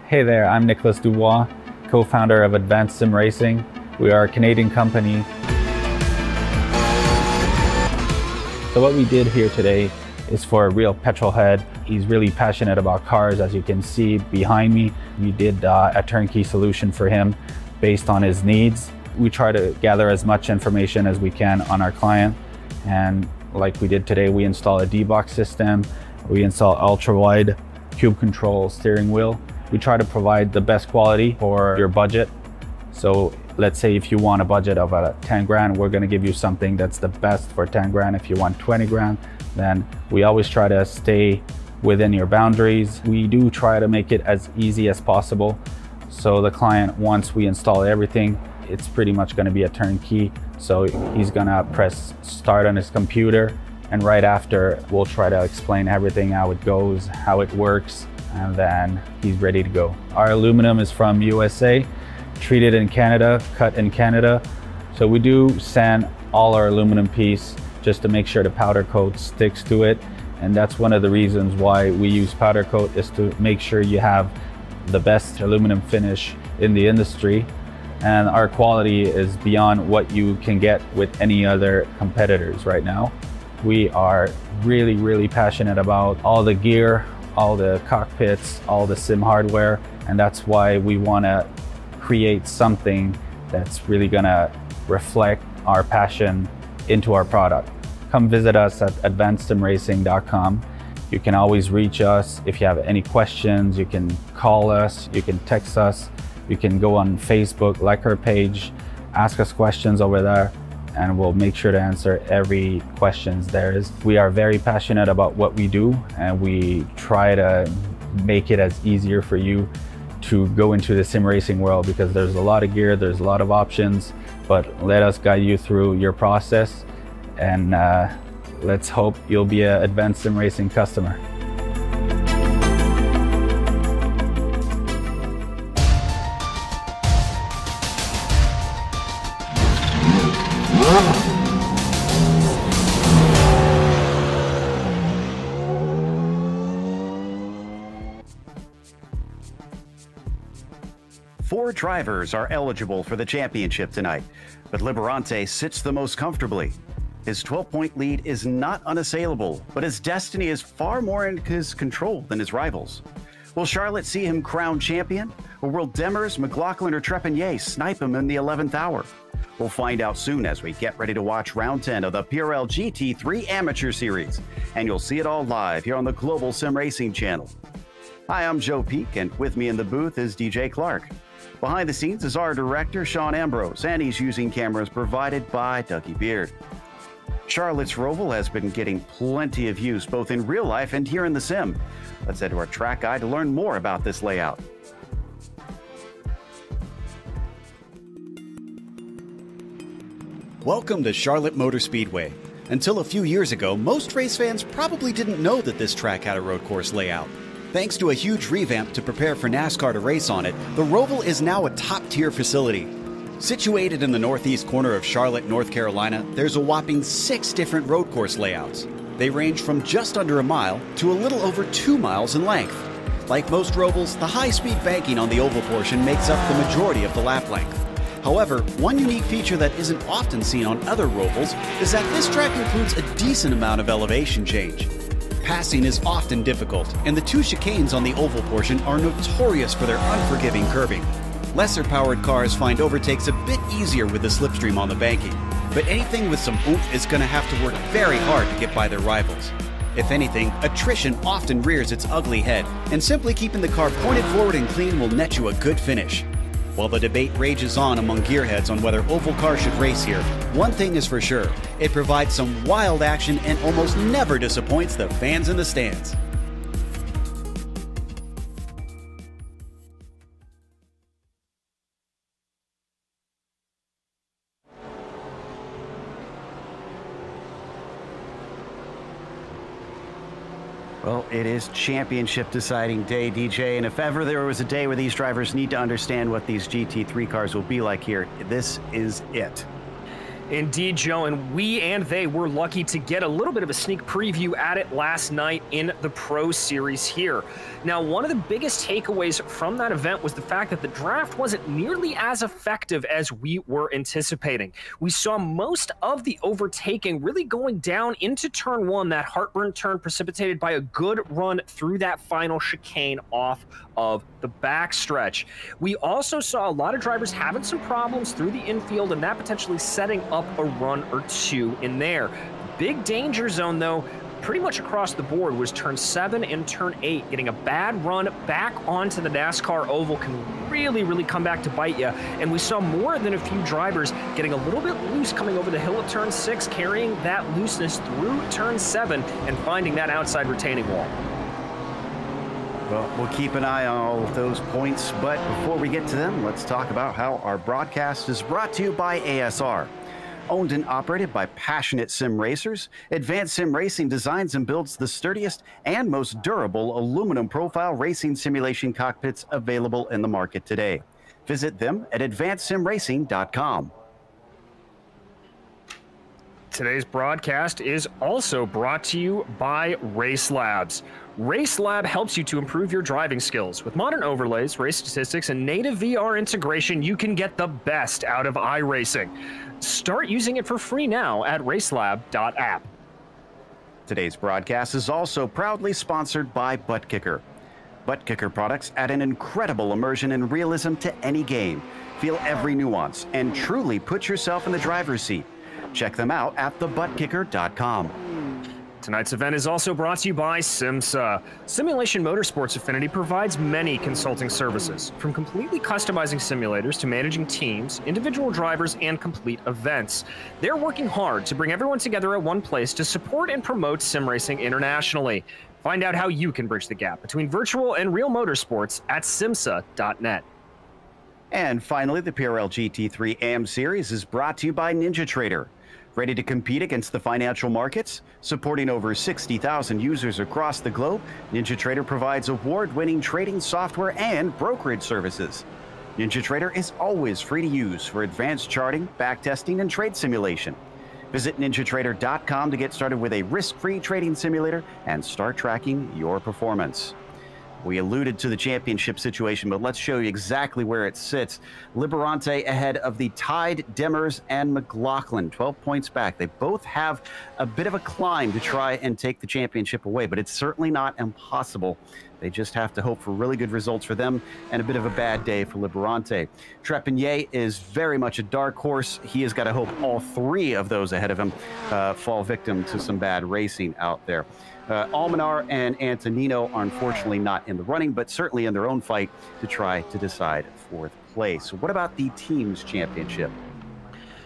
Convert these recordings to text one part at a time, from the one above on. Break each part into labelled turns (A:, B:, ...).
A: Hey there, I'm Nicholas Dubois, co-founder of Advanced SimRacing. We are a Canadian company. So what we did here today is for a real petrol head. He's really passionate about cars, as you can see behind me. We did a turnkey solution for him based on his needs. We try to gather as much information as we can on our client. And like we did today, we install a D-box system. We install ultra-wide cube control steering wheel. We try to provide the best quality for your budget. So let's say if you want a budget of 10 grand, we're gonna give you something that's the best for 10 grand. If you want 20 grand, then we always try to stay within your boundaries. We do try to make it as easy as possible. So the client, once we install everything, it's pretty much gonna be a turnkey. So he's gonna press start on his computer, and right after, we'll try to explain everything, how it goes, how it works, and then he's ready to go. Our aluminum is from USA, treated in Canada, cut in Canada. So we do sand all our aluminum piece just to make sure the powder coat sticks to it. And that's one of the reasons why we use powder coat, is to make sure you have the best aluminum finish in the industry. And our quality is beyond what you can get with any other competitors right now. We are really, really passionate about all the gear, all the cockpits, all the sim hardware, and that's why we want to create something that's really gonna reflect our passion into our product. Come visit us at advancedsimracing.com. You can always reach us if you have any questions. You can call us, you can text us, you can go on Facebook, like our page, ask us questions over there, and we'll make sure to answer every questions there is. We are very passionate about what we do, and we try to make it as easier for you to go into the sim racing world, because there's a lot of gear, there's a lot of options, but let us guide you through your process, and let's hope you'll be an Advanced Sim Racing customer.
B: Four drivers are eligible for the championship tonight, but Liberante sits the most comfortably. His 12-point lead is not unassailable, but his destiny is far more in his control than his rivals. Will Charlotte see him crowned champion, or will Demers, McLaughlin, or Trepanier snipe him in the 11th hour? We'll find out soon as we get ready to watch round 10 of the PRL GT3 Amateur Series, and you'll see it all live here on the Global Sim Racing channel. Hi, I'm Joe Peak, and with me in the booth is DJ Clark. Behind the scenes is our director, Sean Ambrose, and he's using cameras provided by Ducky Beard. Charlotte's Roval has been getting plenty of use both in real life and here in the sim. Let's head to our track guide to learn more about this layout. Welcome to Charlotte Motor Speedway. Until a few years ago, most race fans probably didn't know that this track had a road course layout. Thanks to a huge revamp to prepare for NASCAR to race on it, the Roval is now a top-tier facility. Situated in the northeast corner of Charlotte, North Carolina, there's a whopping 6 different road course layouts. They range from just under a mile to a little over 2 miles in length. Like most Rovals, the high-speed banking on the oval portion makes up the majority of the lap length. However, one unique feature that isn't often seen on other Rovals is that this track includes a decent amount of elevation change. Passing is often difficult, and the 2 chicanes on the oval portion are notorious for their unforgiving curbing. Lesser-powered cars find overtakes a bit easier with the slipstream on the banking, but anything with some oomph is going to have to work very hard to get by their rivals. If anything, attrition often rears its ugly head, and simply keeping the car pointed forward and clean will net you a good finish. While the debate rages on among gearheads on whether oval cars should race here, one thing is for sure: it provides some wild action and almost never disappoints the fans in the stands. Well, it is championship deciding day, DJ, and if ever there was a day where these drivers need to understand what these GT3 cars will be like here, this is it.
C: Indeed, Joe, and we and they were lucky to get a little bit of a sneak preview at it last night in the Pro Series here. Now, one of the biggest takeaways from that event was the fact that the draft wasn't nearly as effective as we were anticipating. We saw most of the overtaking really going down into turn one, that heartburn turn precipitated by a good run through that final chicane off of the backstretch. We also saw a lot of drivers having some problems through the infield, and that potentially setting up a run or two in there. Big danger zone, though, pretty much across the board was turn 7 and turn 8. Getting a bad run back onto the NASCAR oval can really come back to bite you. And we saw more than a few drivers getting a little bit loose coming over the hill of turn 6, carrying that looseness through turn 7 and finding that outside retaining wall.
B: Well, we'll keep an eye on all of those points, but before we get to them, let's talk about how our broadcast is brought to you by ASR. Owned and operated by passionate sim racers, Advanced Sim Racing designs and builds the sturdiest and most durable aluminum profile racing simulation cockpits available in the market today. Visit them at advancedsimracing.com.
C: Today's broadcast is also brought to you by RaceLabs. RaceLab helps you to improve your driving skills. With modern overlays, race statistics, and native VR integration, you can get the best out of iRacing. Start using it for free now at racelab.app.
B: Today's broadcast is also proudly sponsored by ButtKicker. ButtKicker products add an incredible immersion and realism to any game. Feel every nuance and truly put yourself in the driver's seat. Check them out at thebuttkicker.com.
C: Tonight's event is also brought to you by SimMSA. Simulation Motorsports Affinity provides many consulting services, from completely customizing simulators to managing teams, individual drivers, and complete events. They're working hard to bring everyone together at one place to support and promote sim racing internationally. Find out how you can bridge the gap between virtual and real motorsports at SIMMSA.net.
B: And finally, the PRL GT3 AM Series is brought to you by NinjaTrader. Ready to compete against the financial markets? Supporting over 60,000 users across the globe, NinjaTrader provides award-winning trading software and brokerage services. NinjaTrader is always free to use for advanced charting, backtesting, and trade simulation. Visit ninjatrader.com to get started with a risk-free trading simulator and start tracking your performance. We alluded to the championship situation, but let's show you exactly where it sits. Liberante ahead of the tied Demers and McLaughlin, 12 points back. They both have a bit of a climb to try and take the championship away, but it's certainly not impossible. They just have to hope for really good results for them and a bit of a bad day for Liberante. Trepignet is very much a dark horse. He has got to hope all three of those ahead of him fall victim to some bad racing out there. Almanar and Antonino are unfortunately not in the running, but certainly in their own fight to try to decide fourth place. What about the team's championship?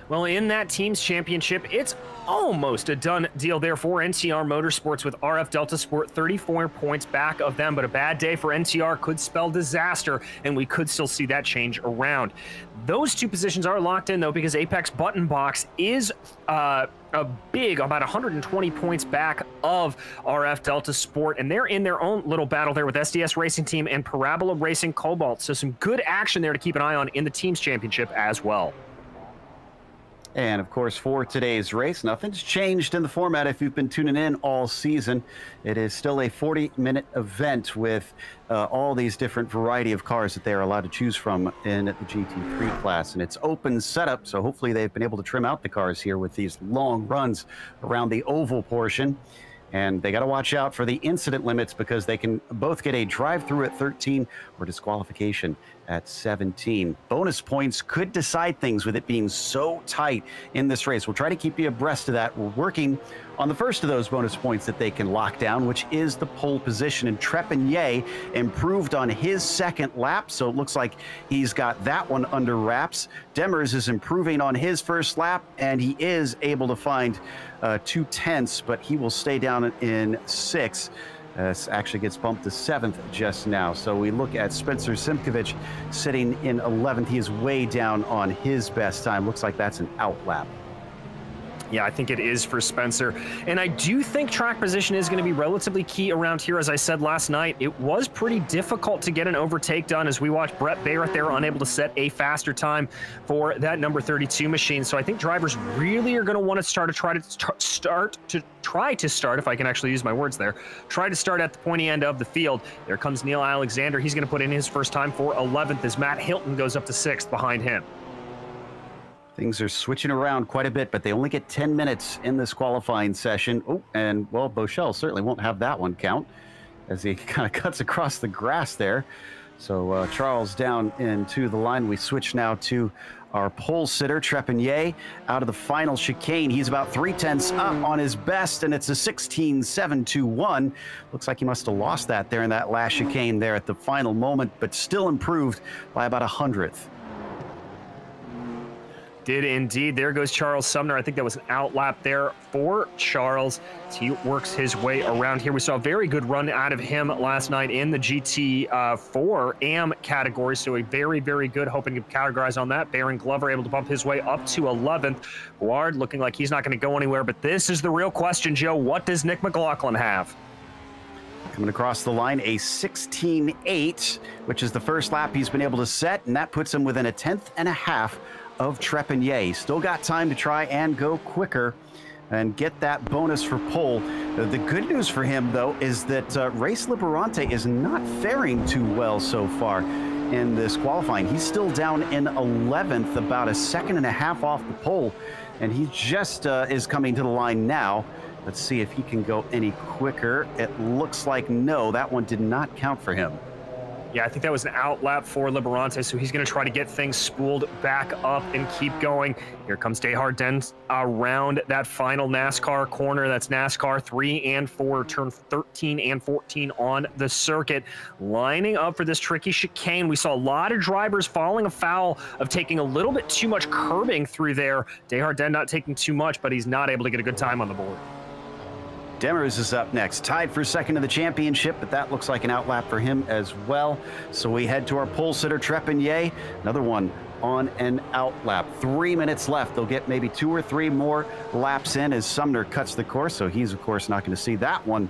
C: Well, in that team's championship, it's almost a done deal there for NTR Motorsports with RF Delta Sport 34 points back of them, but a bad day for NTR could spell disaster, and we could still see that change around. Those two positions are locked in, though, because Apex Button Box is a big, about 120 points back of RF Delta Sport, and they're in their own little battle there with SDS Racing Team and Parabola Racing Cobalt, so some good action there to keep an eye on in the team's championship as well.
B: And of course, for today's race, nothing's changed in the format if you've been tuning in all season. It is still a 40-minute event with all these different variety of cars that they are allowed to choose from in the GT3 class. And it's open setup, so hopefully they've been able to trim out the cars here with these long runs around the oval portion. And they got to watch out for the incident limits because they can both get a drive-through at 13 or disqualification at 17. Bonus points could decide things with it being so tight in this race. We'll try to keep you abreast of that. We're working on the first of those bonus points that they can lock down, which is the pole position. And Trepignet improved on his second lap, so it looks like he's got that one under wraps. Demers is improving on his first lap, and he is able to find 2/10, but he will stay down in 6. Actually gets bumped to 7th just now. So we look at Spencer Simkovich sitting in 11th. He is way down on his best time. Looks like that's an out lap.
C: Yeah, I think it is for Spencer. And I do think track position is going to be relatively key around here. As I said last night, it was pretty difficult to get an overtake done as we watched Brett Barrett there unable to set a faster time for that number 32 machine. So I think drivers really are going to want to try to start, if I can actually use my words there, try to start at the pointy end of the field. There comes Neil Alexander. He's going to put in his first time for 11th as Matt Hilton goes up to 6th behind him.
B: Things are switching around quite a bit, but they only get 10 minutes in this qualifying session. Oh, and, well, Bochel certainly won't have that one count as he kind of cuts across the grass there. So Charles down into the line. We switch now to our pole sitter, Trepanier, out of the final chicane. He's about 3/10 up on his best, and it's a 16.721. Looks like he must have lost that there in that last chicane there at the final moment, but still improved by about 100th.
C: Did indeed. There goes Charles Sumner. I think that was an outlap there for Charles as he works his way around here. We saw a very good run out of him last night in the GT4 AM category, so a very, very good, hoping to categorize on that. Baron Glover able to bump his way up to 11th. Ward looking like he's not going to go anywhere, but this is the real question, Joe. What does Nick McLaughlin have?
B: Coming across the line, a 16.8, which is the first lap he's been able to set, and that puts him within a 1/10.5 of Trepanier. Still got time to try and go quicker and get that bonus for pole. The good news for him, though, is that Race Liberante is not faring too well so far in this qualifying. He's still down in 11th, about a 1.5 off the pole, and he just is coming to the line now. Let's see if he can go any quicker. It looks like no, that one did not count for him.
C: Yeah, I think that was an outlap for Liberante, so he's going to try to get things spooled back up and keep going. Here comes Desjardins around that final NASCAR corner. That's NASCAR 3 and 4, turn 13 and 14 on the circuit. Lining up for this tricky chicane. We saw a lot of drivers falling afoul of taking a little bit too much curbing through there. Desjardins not taking too much, but he's not able to get a good time on the board.
B: Demers is up next, tied for second in the championship, but that looks like an outlap for him as well. So we head to our pole sitter, Trepanier, another one on an outlap. 3 minutes left. They'll get maybe 2 or 3 more laps in as Sumner cuts the course, so he's, of course, not going to see that one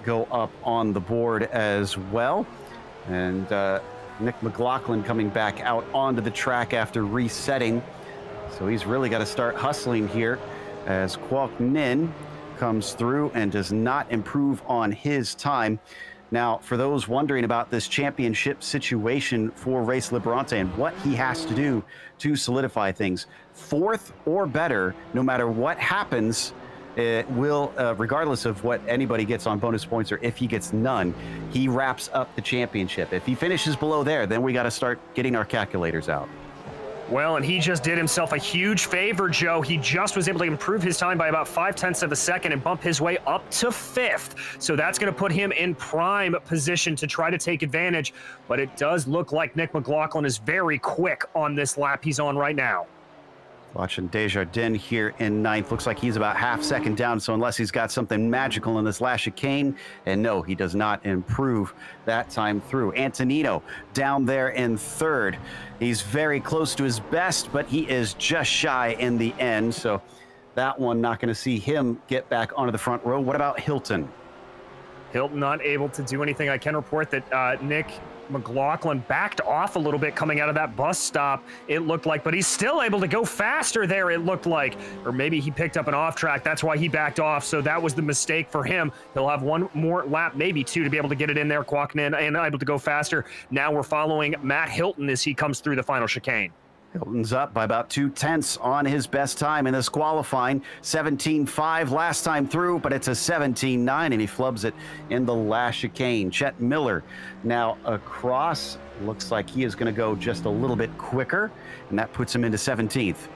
B: go up on the board as well. And Nick McLaughlin coming back out onto the track after resetting. So he's really got to start hustling here as Kwok Nin comes through and does not improve on his time. Now, for those wondering about this championship situation for Race Liberante and what he has to do to solidify things, 4th or better, no matter what happens, it will, regardless of what anybody gets on bonus points or if he gets none, he wraps up the championship. If he finishes below there, then we got to start getting our calculators out.
C: Well, and he just did himself a huge favor, Joe. He just was able to improve his time by about 0.5 of a second and bump his way up to 5th. So that's going to put him in prime position to try to take advantage. But it does look like Nick McLaughlin is very quick on this lap he's on right now.
B: Watching Desjardins here in 9th. Looks like he's about half second down, so unless he's got something magical in this last chicane, and no, he does not improve that time through. Antonino down there in 3rd. He's very close to his best, but he is just shy in the end, so that one not going to see him get back onto the front row. What about Hilton?
C: Hilton not able to do anything. I can report that Nick McLaughlin backed off a little bit coming out of that bus stop, it looked like, but he's still able to go faster there, it looked like. Or maybe he picked up an off track. That's why he backed off. So that was the mistake for him. He'll have 1 more lap, maybe 2, to be able to get it in there, Kwok Nin, and able to go faster. Now we're following Matt Hilton as he comes through the final chicane.
B: Hilton's up by about 0.2 on his best time in this qualifying. 17.5 last time through, but it's a 17.9, and he flubs it in the last chicane. Chet Miller now across. Looks like he is going to go just a little bit quicker, and that puts him into 17th.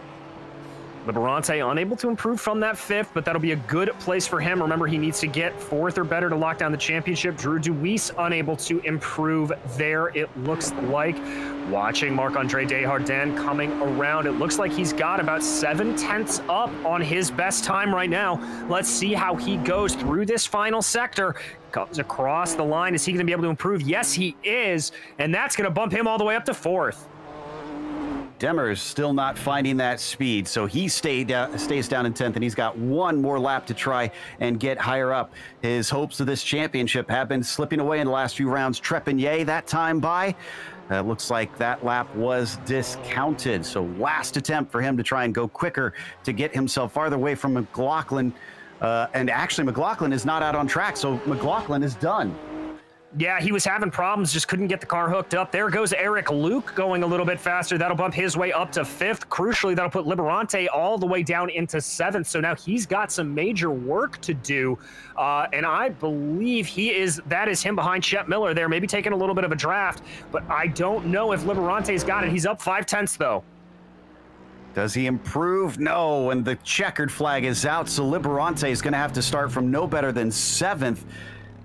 C: Liberante unable to improve from that 5th, but that'll be a good place for him. Remember, he needs to get 4th or better to lock down the championship. Drew Deweese unable to improve there, it looks like. Watching Marc-Andre Desjardins coming around, it looks like he's got about 0.7 up on his best time right now. Let's see how he goes through this final sector. Comes across the line. Is he going to be able to improve? Yes, he is, and that's going to bump him all the way up to 4th.
B: Demers still not finding that speed, so he stays down in 10th, and he's got one more lap to try and get higher up. His hopes of this championship have been slipping away in the last few rounds. Trepanier, that time by, looks like that lap was discounted. So last attempt for him to try and go quicker to get himself farther away from McLaughlin. And actually, McLaughlin is not out on track, so McLaughlin is done.
C: Yeah, he was having problems, just couldn't get the car hooked up. There goes Eric Luke going a little bit faster. That'll bump his way up to 5th. Crucially, that'll put Liberante all the way down into 7th. So now he's got some major work to do. And I believe that is him behind Chet Miller there, maybe taking a little bit of a draft. But I don't know if Liberante's got it. He's up 5/10 though.
B: Does he improve? No, and the checkered flag is out. So Liberante is going to have to start from no better than 7th.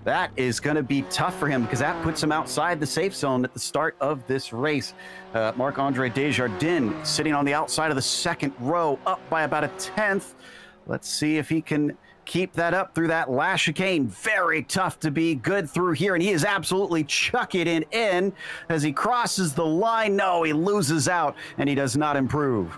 B: That is going to be tough for him because that puts him outside the safe zone at the start of this race. Marc-Andre Desjardins sitting on the outside of the 2nd row, up by about 1/10. Let's see if he can keep that up through that last chicane. Very tough to be good through here, and he is absolutely chucking it in as he crosses the line. No, he loses out, and he does not improve.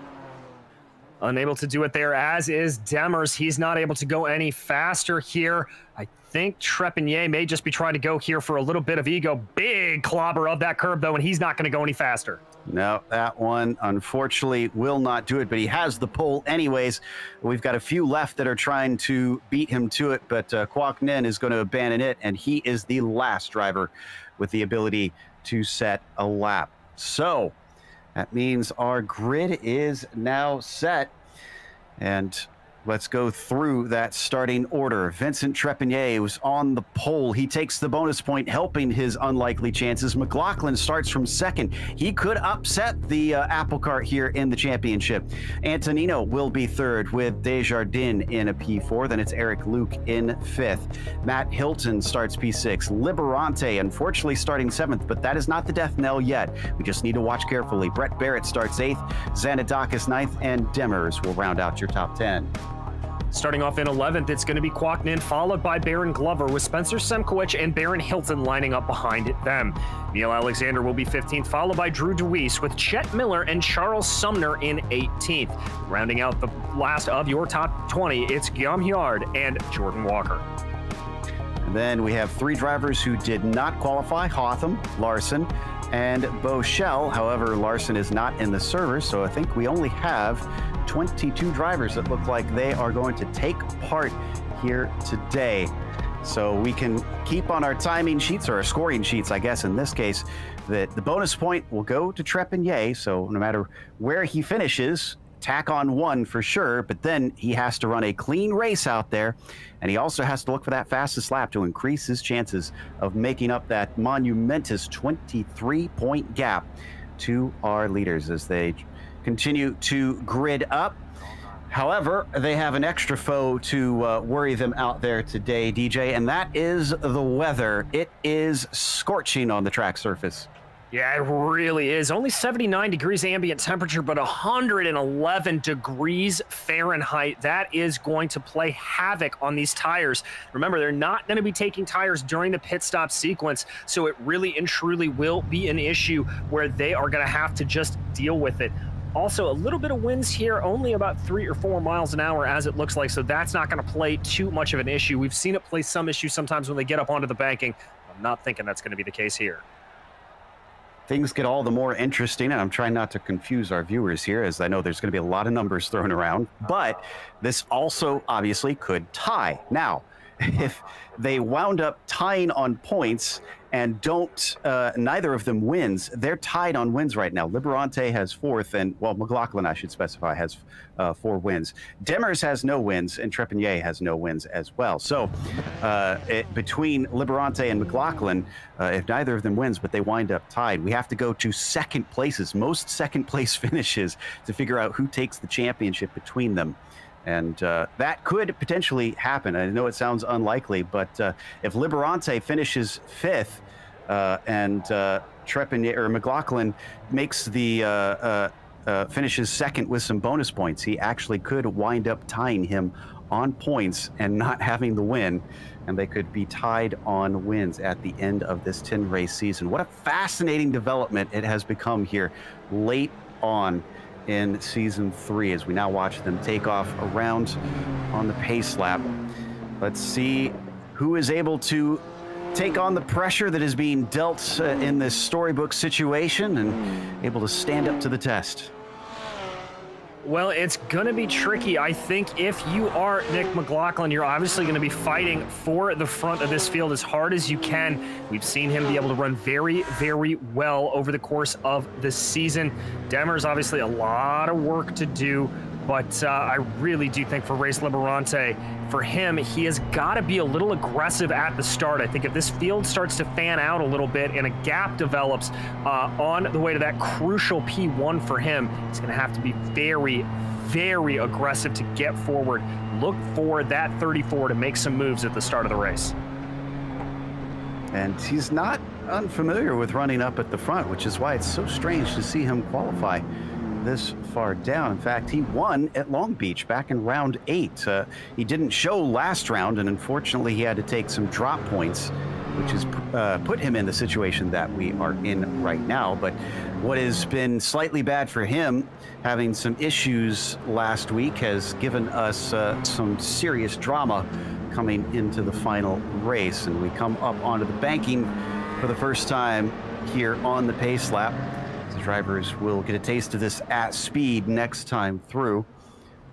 C: Unable to do it there, as is Demers. He's not able to go any faster here. I think Trepanier may just be trying to go here for a little bit of ego. Big clobber of that curb, though, and he's not going to go any faster.
B: No, that one, unfortunately, will not do it, but he has the pole anyways. We've got a few left that are trying to beat him to it, but Kwok Nin is going to abandon it, and he is the last driver with the ability to set a lap. So that means our grid is now set, and let's go through that starting order. Vincent Trepanier was on the pole. He takes the bonus point, helping his unlikely chances. McLaughlin starts from 2nd. He could upset the apple cart here in the championship. Antonino will be 3rd with Desjardins in a P4. Then it's Eric Luke in 5th. Matt Hilton starts P6. Liberante, unfortunately, starting 7th, but that is not the death knell yet. We just need to watch carefully. Brett Barrett starts 8th. Zanadakis 9th, and Demers will round out your top 10.
C: Starting off in 11th, it's going to be Kwok Nin, followed by Baron Glover, with Spencer Semkowicz and Baron Hilton lining up behind them. Neil Alexander will be 15th, followed by Drew DeWeese, with Chet Miller and Charles Sumner in 18th. Rounding out the last of your top 20, it's Guillaume Hiard and Jordan Walker.
B: And then we have 3 drivers who did not qualify: Hotham, Larson, and Boschel. However, Larson is not in the server, so I think we only have 22 drivers that look like they are going to take part here today. So we can keep on our timing sheets, or our scoring sheets, I guess, in this case, that the bonus point will go to Trepanier. So no matter where he finishes, tack on 1 for sure, but then he has to run a clean race out there, and he also has to look for that fastest lap to increase his chances of making up that monumentous 23-point gap to our leaders as they continue to grid up. However, they have an extra foe to worry them out there today, DJ, and that is the weather. It is scorching on the track surface.
C: Yeah, it really is. Only 79 degrees ambient temperature, but 111 degrees Fahrenheit. That is going to play havoc on these tires. Remember, they're not going to be taking tires during the pit stop sequence, so it really and truly will be an issue where they are going to have to just deal with it. Also, a little bit of winds here, only about 3 or 4 miles an hour as it looks like, so that's not going to play too much of an issue. We've seen it play some issue sometimes when they get up onto the banking. I'm not thinking that's going to be the case here.
B: Things get all the more interesting, and I'm trying not to confuse our viewers here, as I know there's going to be a lot of numbers thrown around, but this also obviously could tie. Now, if they wound up tying on points and don't, neither of them wins, they're tied on wins right now. Liberante has 4th, and, well, McLaughlin, I should specify, has 4 wins. Demers has no wins, and Trepanier has no wins as well. So between Liberante and McLaughlin, if neither of them wins, but they wind up tied, we have to go to second places, most second place finishes, to figure out who takes the championship between them. And that could potentially happen. I know it sounds unlikely, but if Liberante finishes 5th and Trepanier or McLaughlin makes the finishes second with some bonus points, he actually could wind up tying him on points and not having the win, and they could be tied on wins at the end of this 10-race season. What a fascinating development it has become here late on in season 3 as we now watch them take off around on the pace lap. Let's see who is able to take on the pressure that is being dealt in this storybook situation and able to stand up to the test.
C: Well, it's going to be tricky. I think if you are Nick McLaughlin, you're obviously going to be fighting for the front of this field as hard as you can. We've seen him be able to run very, very well over the course of the season. Demmer's obviously a lot of work to do, but I really do think for Race Liberante, for him, he has got to be a little aggressive at the start. I think if this field starts to fan out a little bit and a gap develops on the way to that crucial P1 for him, he's going to have to be very, very aggressive to get forward. Look for that 34 to make some moves at the start of the race.
B: And he's not unfamiliar with running up at the front, which is why it's so strange to see him qualify this far down. In fact, he won at Long Beach back in round 8. He didn't show last round, and unfortunately he had to take some drop points, which has put him in the situation that we are in right now. But what has been slightly bad for him, having some issues last week, has given us some serious drama coming into the final race. And we come up onto the banking for the first time here on the pace lap. The drivers will get a taste of this at speed next time through.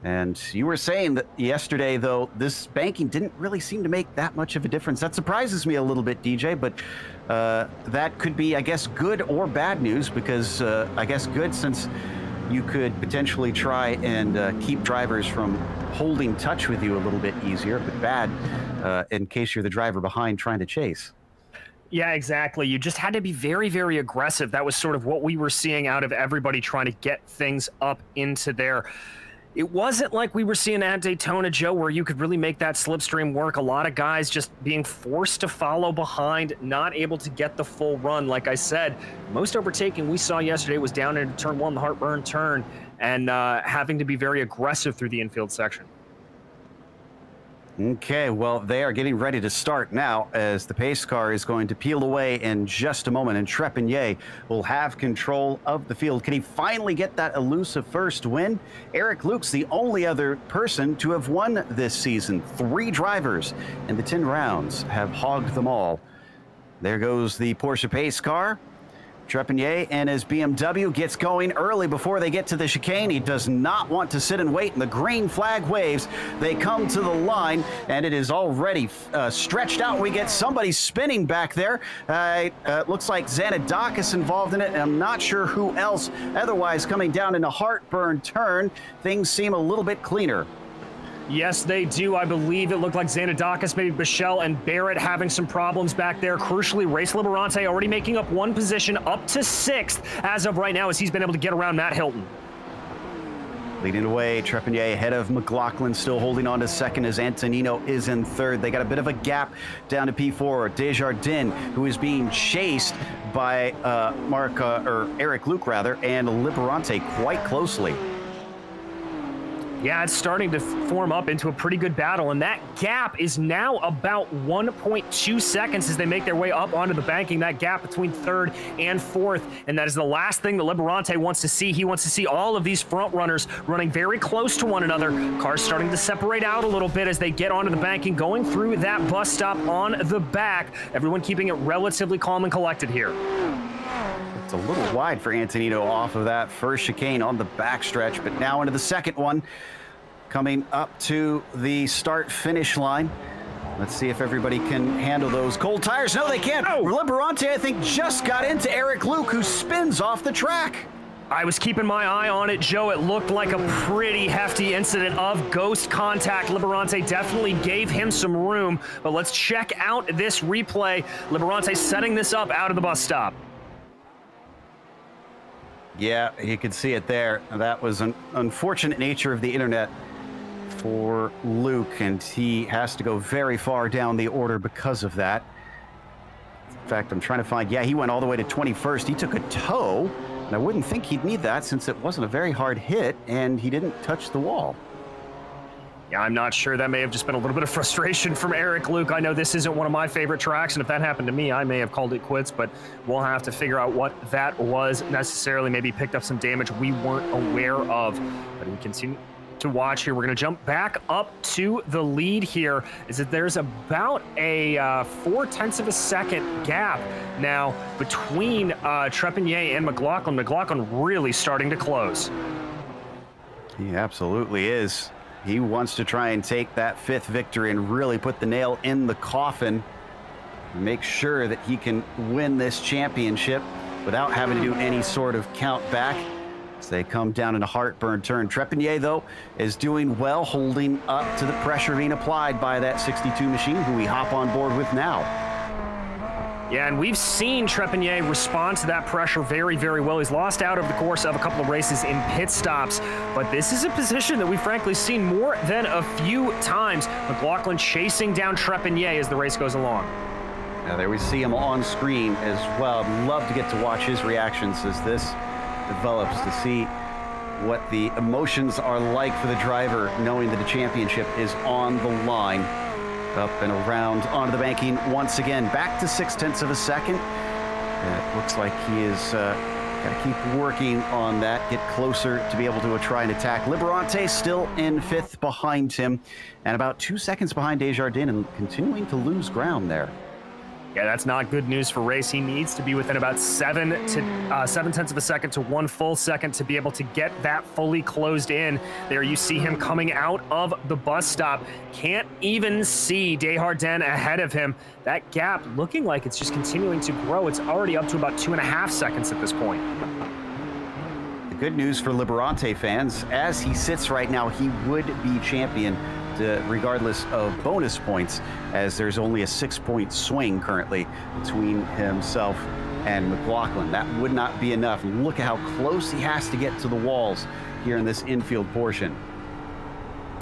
B: And you were saying that yesterday, though, this banking didn't really seem to make that much of a difference. That surprises me a little bit, DJ, but that could be, I guess, good or bad news, because I guess good, since you could potentially try and keep drivers from holding touch with you a little bit easier, but bad in case you're the driver behind trying to chase.
C: Yeah, exactly. You just had to be very, very aggressive. That was sort of what we were seeing out of everybody trying to get things up into there. It wasn't like we were seeing at Daytona, Joe, where you could really make that slipstream work. A lot of guys just being forced to follow behind, not able to get the full run. Like I said, most overtaking we saw yesterday was down into turn 1, the heartburn turn, and having to be very aggressive through the infield section.
B: Okay, well, they are getting ready to start now as the pace car is going to peel away in just a moment, and Trepanier will have control of the field. Can he finally get that elusive first win? Eric Luke's the only other person to have won this season. 3 drivers in the 10 rounds have hogged them all. There goes the Porsche pace car. Trepanier and his BMW gets going early before they get to the chicane. He does not want to sit and wait, and the green flag waves. They come to the line, and it is already stretched out. We get somebody spinning back there. Looks like Zanadakis involved in it, and I'm not sure who else. Otherwise, coming down in a heartburn turn, things seem a little bit cleaner.
C: Yes, they do. I believe it looked like Zanadakis, maybe Bichelle and Barrett having some problems back there. Crucially, Race Liberante already making up 1 position, up to 6th as of right now, as he's been able to get around Matt Hilton.
B: Leading away, Trepanier ahead of McLaughlin, still holding on to second as Antonino is in third. They got a bit of a gap down to P4. Desjardins, who is being chased by Eric Luke, rather, and Liberante quite closely.
C: Yeah, it's starting to form up into a pretty good battle, and that gap is now about 1.2 seconds as they make their way up onto the banking, that gap between 3rd and 4th, and that is the last thing that Liberante wants to see. He wants to see all of these front runners running very close to one another. Cars starting to separate out a little bit as they get onto the banking, going through that bus stop on the back. Everyone keeping it relatively calm and collected here.
B: It's a little wide for Antonino off of that first chicane on the backstretch, but now into the second one, coming up to the start-finish line. Let's see if everybody can handle those cold tires. No, they can't. Oh. Liberante, I think, just got into Eric Luke, who spins off the track.
C: I was keeping my eye on it, Joe. It looked like a pretty hefty incident of ghost contact. Liberante definitely gave him some room, but let's check out this replay. Liberante setting this up out of the bus stop.
B: Yeah, you can see it there. That was an unfortunate nature of the internet for Luke, and he has to go very far down the order because of that. In fact, I'm trying to find, yeah, he went all the way to 21st. He took a tow And I wouldn't think he'd need that since it wasn't a very hard hit and he didn't touch the wall.
C: Yeah, I'm not sure. That may have just been a little bit of frustration from Eric. Luke, I know this isn't one of my favorite tracks, and if that happened to me, I may have called it quits, but we'll have to figure out what that was necessarily. Maybe picked up some damage we weren't aware of. But we continue to watch here. We're going to jump back up to the lead here. Is that there's about a 0.4 of a second gap now between Trepanier and McLaughlin. McLaughlin really starting to close.
B: He absolutely is. He wants to try and take that 5th victory and really put the nail in the coffin. Make sure that he can win this championship without having to do any sort of count back as they come down in a heartburn turn. Trepanier, though, is doing well, holding up to the pressure being applied by that 62 machine, who we hop on board with now.
C: Yeah, and we've seen Trepanier respond to that pressure very, very well. He's lost out over the course of a couple of races in pit stops, but this is a position that we've frankly seen more than a few times. McLaughlin chasing down Trepanier as the race goes along.
B: Now there we see him on screen as well. I'd love to get to watch his reactions as this develops, to see what the emotions are like for the driver, knowing that a championship is on the line. Up and around onto the banking once again, back to 0.6 of a second. It looks like he is got to keep working on that, get closer to be able to try and attack. Liberante still in 5th behind him, and about 2 seconds behind Desjardins, and continuing to lose ground there.
C: Yeah, that's not good news for Race. He needs to be within about 0.7 of a second to 1 full second to be able to get that fully closed in. There you see him coming out of the bus stop. Can't even see Desjardins ahead of him. That gap looking like it's just continuing to grow. It's already up to about 2.5 seconds at this point.
B: The good news for Liberante fans, as he sits right now, he would be champion regardless of bonus points, as there's only a 6-point swing currently between himself and McLaughlin. That would not be enough. And look at how close he has to get to the walls here in this infield portion.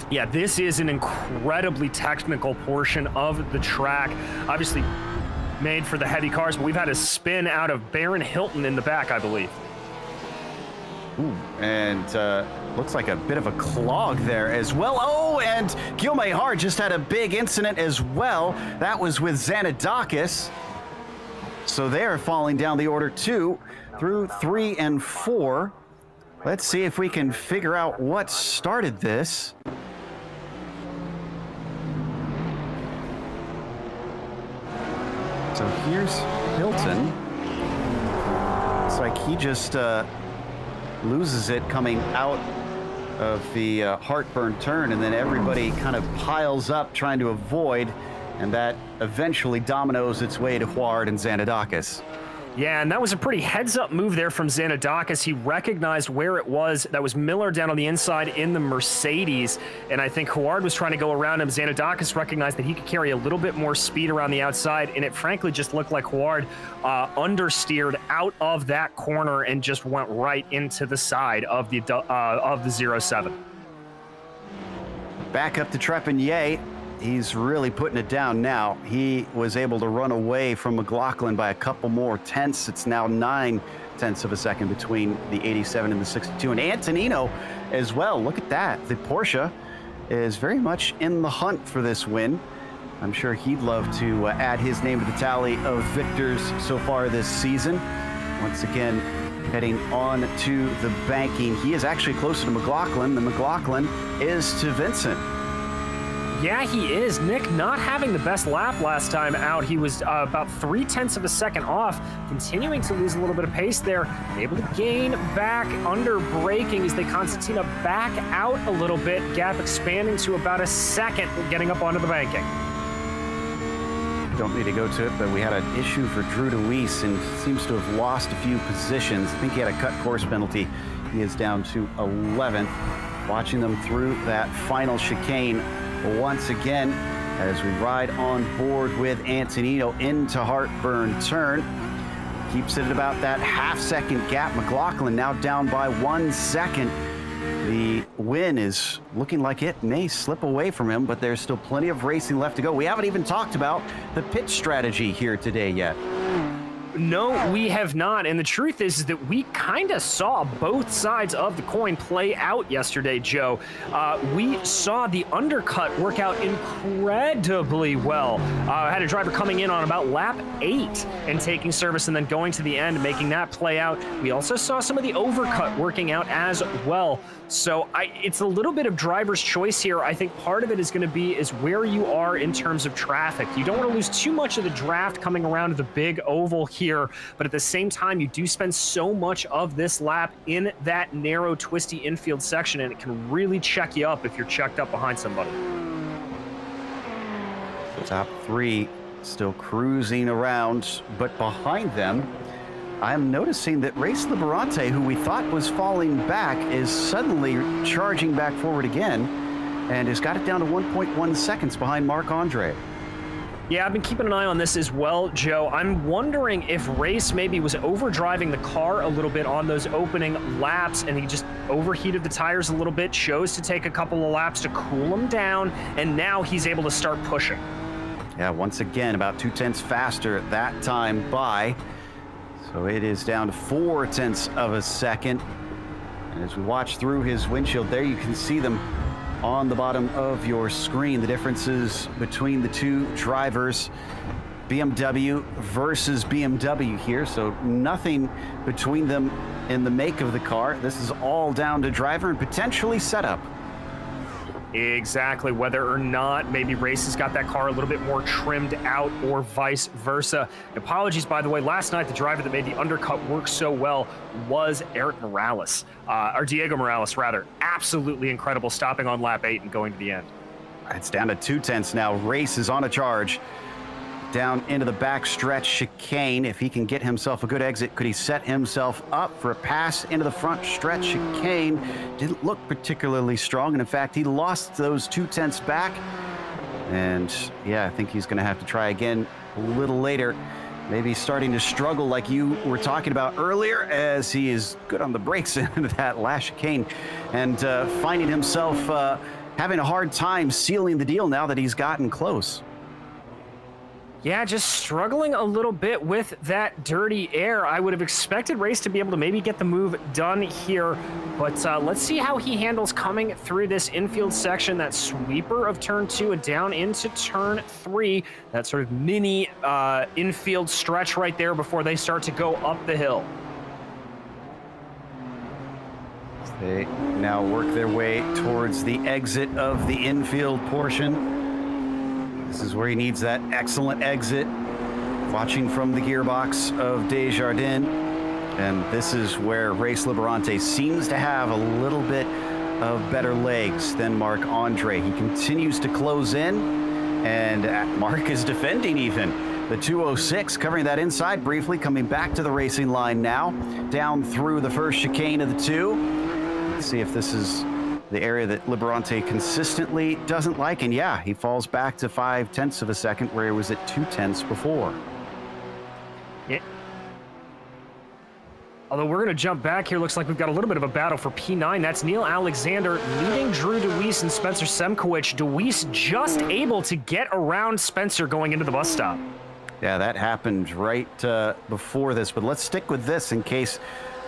C: Yeah, this is an incredibly technical portion of the track. Obviously made for the heavy cars, but we've had a spin out of Baron Hilton in the back, I believe.
B: Ooh, and looks like a bit of a clog there as well. Oh, and Guillaume Hard just had a big incident as well. That was with Xanadakis. So they're falling down the order 2 through 3 and 4. Let's see if we can figure out what started this. So here's Hilton. It's like he just loses it coming out of the heartburn turn, and then everybody kind of piles up trying to avoid, and that eventually dominoes its way to Huard and Xanadakis.
C: Yeah, and that was a pretty heads-up move there from Xanadakis. He recognized where it was. That was Miller down on the inside in the Mercedes, and I think Huard was trying to go around him. Xanadakis recognized that he could carry a little bit more speed around the outside, and it frankly just looked like Huard understeered out of that corner and just went right into the side of the 07.
B: Back up to Trepanier. He's really putting it down now. He was able to run away from McLaughlin by a couple more tenths. It's now 0.9 of a second between the 87 and the 62. And Antonino as well. Look at that. The Porsche is very much in the hunt for this win. I'm sure he'd love to add his name to the tally of victors so far this season. Once again, heading on to the banking. He is actually closer to McLaughlin than McLaughlin is to Vincent.
C: Yeah, he is. Nick not having the best lap last time out. He was about 0.3 of a second off, continuing to lose a little bit of pace there. Able to gain back under braking as they Constantina back out a little bit. Gap expanding to about a second, getting up onto the banking.
B: Don't need to go to it, but we had an issue for Drew DeWeese and seems to have lost a few positions. I think he had a cut course penalty. He is down to 11th. Watching them through that final chicane once again as we ride on board with Antonino into heartburn turn. Keeps it at about that half-second gap. McLaughlin now down by 1 second. The win is looking like it may slip away from him, but there's still plenty of racing left to go. We haven't even talked about the pit strategy here today yet.
C: No, we have not. And the truth is that we kind of saw both sides of the coin play out yesterday, Joe. We saw the undercut work out incredibly well. I had a driver coming in on about lap 8 and taking service and then going to the end and making that play out. We also saw some of the overcut working out as well. So it's a little bit of driver's choice here. I think part of it is going to be is where you are in terms of traffic. You don't want to lose too much of the draft coming around to the big oval here, but at the same time, you do spend so much of this lap in that narrow, twisty infield section, and it can really check you up if you're checked up behind somebody.
B: Top 3 still cruising around, but behind them, I'm noticing that RaceLab, who we thought was falling back, is suddenly charging back forward again and has got it down to 1.1 seconds behind Marc-Andre.
C: Yeah, I've been keeping an eye on this as well, Joe. I'm wondering if Race maybe was overdriving the car a little bit on those opening laps, and he just overheated the tires a little bit, chose to take a couple of laps to cool them down, and now he's able to start pushing.
B: Yeah, once again, about 0.2 faster that time by. So it is down to 0.4 of a second. And as we watch through his windshield there, you can see them on the bottom of your screen, the differences between the two drivers. BMW versus BMW here, so nothing between them in the make of the car. This is all down to driver and potentially setup.
C: Exactly, whether or not maybe Race has got that car a little bit more trimmed out or vice versa. Apologies, by the way, last night the driver that made the undercut work so well was Eric Morales, or Diego Morales rather. Absolutely incredible, stopping on lap 8 and going to the end.
B: It's down to 0.2 now. Race is on a charge. Down into the back stretch chicane. If he can get himself a good exit, could he set himself up for a pass into the front stretch chicane? Didn't look particularly strong, and in fact, he lost those 0.2 back. And yeah, I think he's going to have to try again a little later. Maybe starting to struggle like you were talking about earlier, as he is good on the brakes into that last chicane, and finding himself having a hard time sealing the deal now that he's gotten close.
C: Yeah, just struggling a little bit with that dirty air. I would have expected Race to be able to maybe get the move done here, but let's see how he handles coming through this infield section, that sweeper of turn 2 and down into turn 3, that sort of mini infield stretch right there before they start to go up the hill.
B: They now work their way towards the exit of the infield portion. This is where he needs that excellent exit. Watching from the gearbox of Desjardins. And this is where RaceLab seems to have a little bit of better legs than Marc-Andre. He continues to close in, and Marc is defending even. The 206 covering that inside briefly, coming back to the racing line now. Down through the first chicane of the 2. Let's see if this is the area that Liberante consistently doesn't like, and yeah, he falls back to 0.5 of a second where he was at 0.2 before.
C: Yeah. Although we're going to jump back here, looks like we've got a little bit of a battle for P9. That's Neil Alexander leading Drew DeWeese and Spencer Semkowicz. DeWeese just able to get around Spencer going into the bus stop.
B: Yeah, that happened right before this, but let's stick with this in case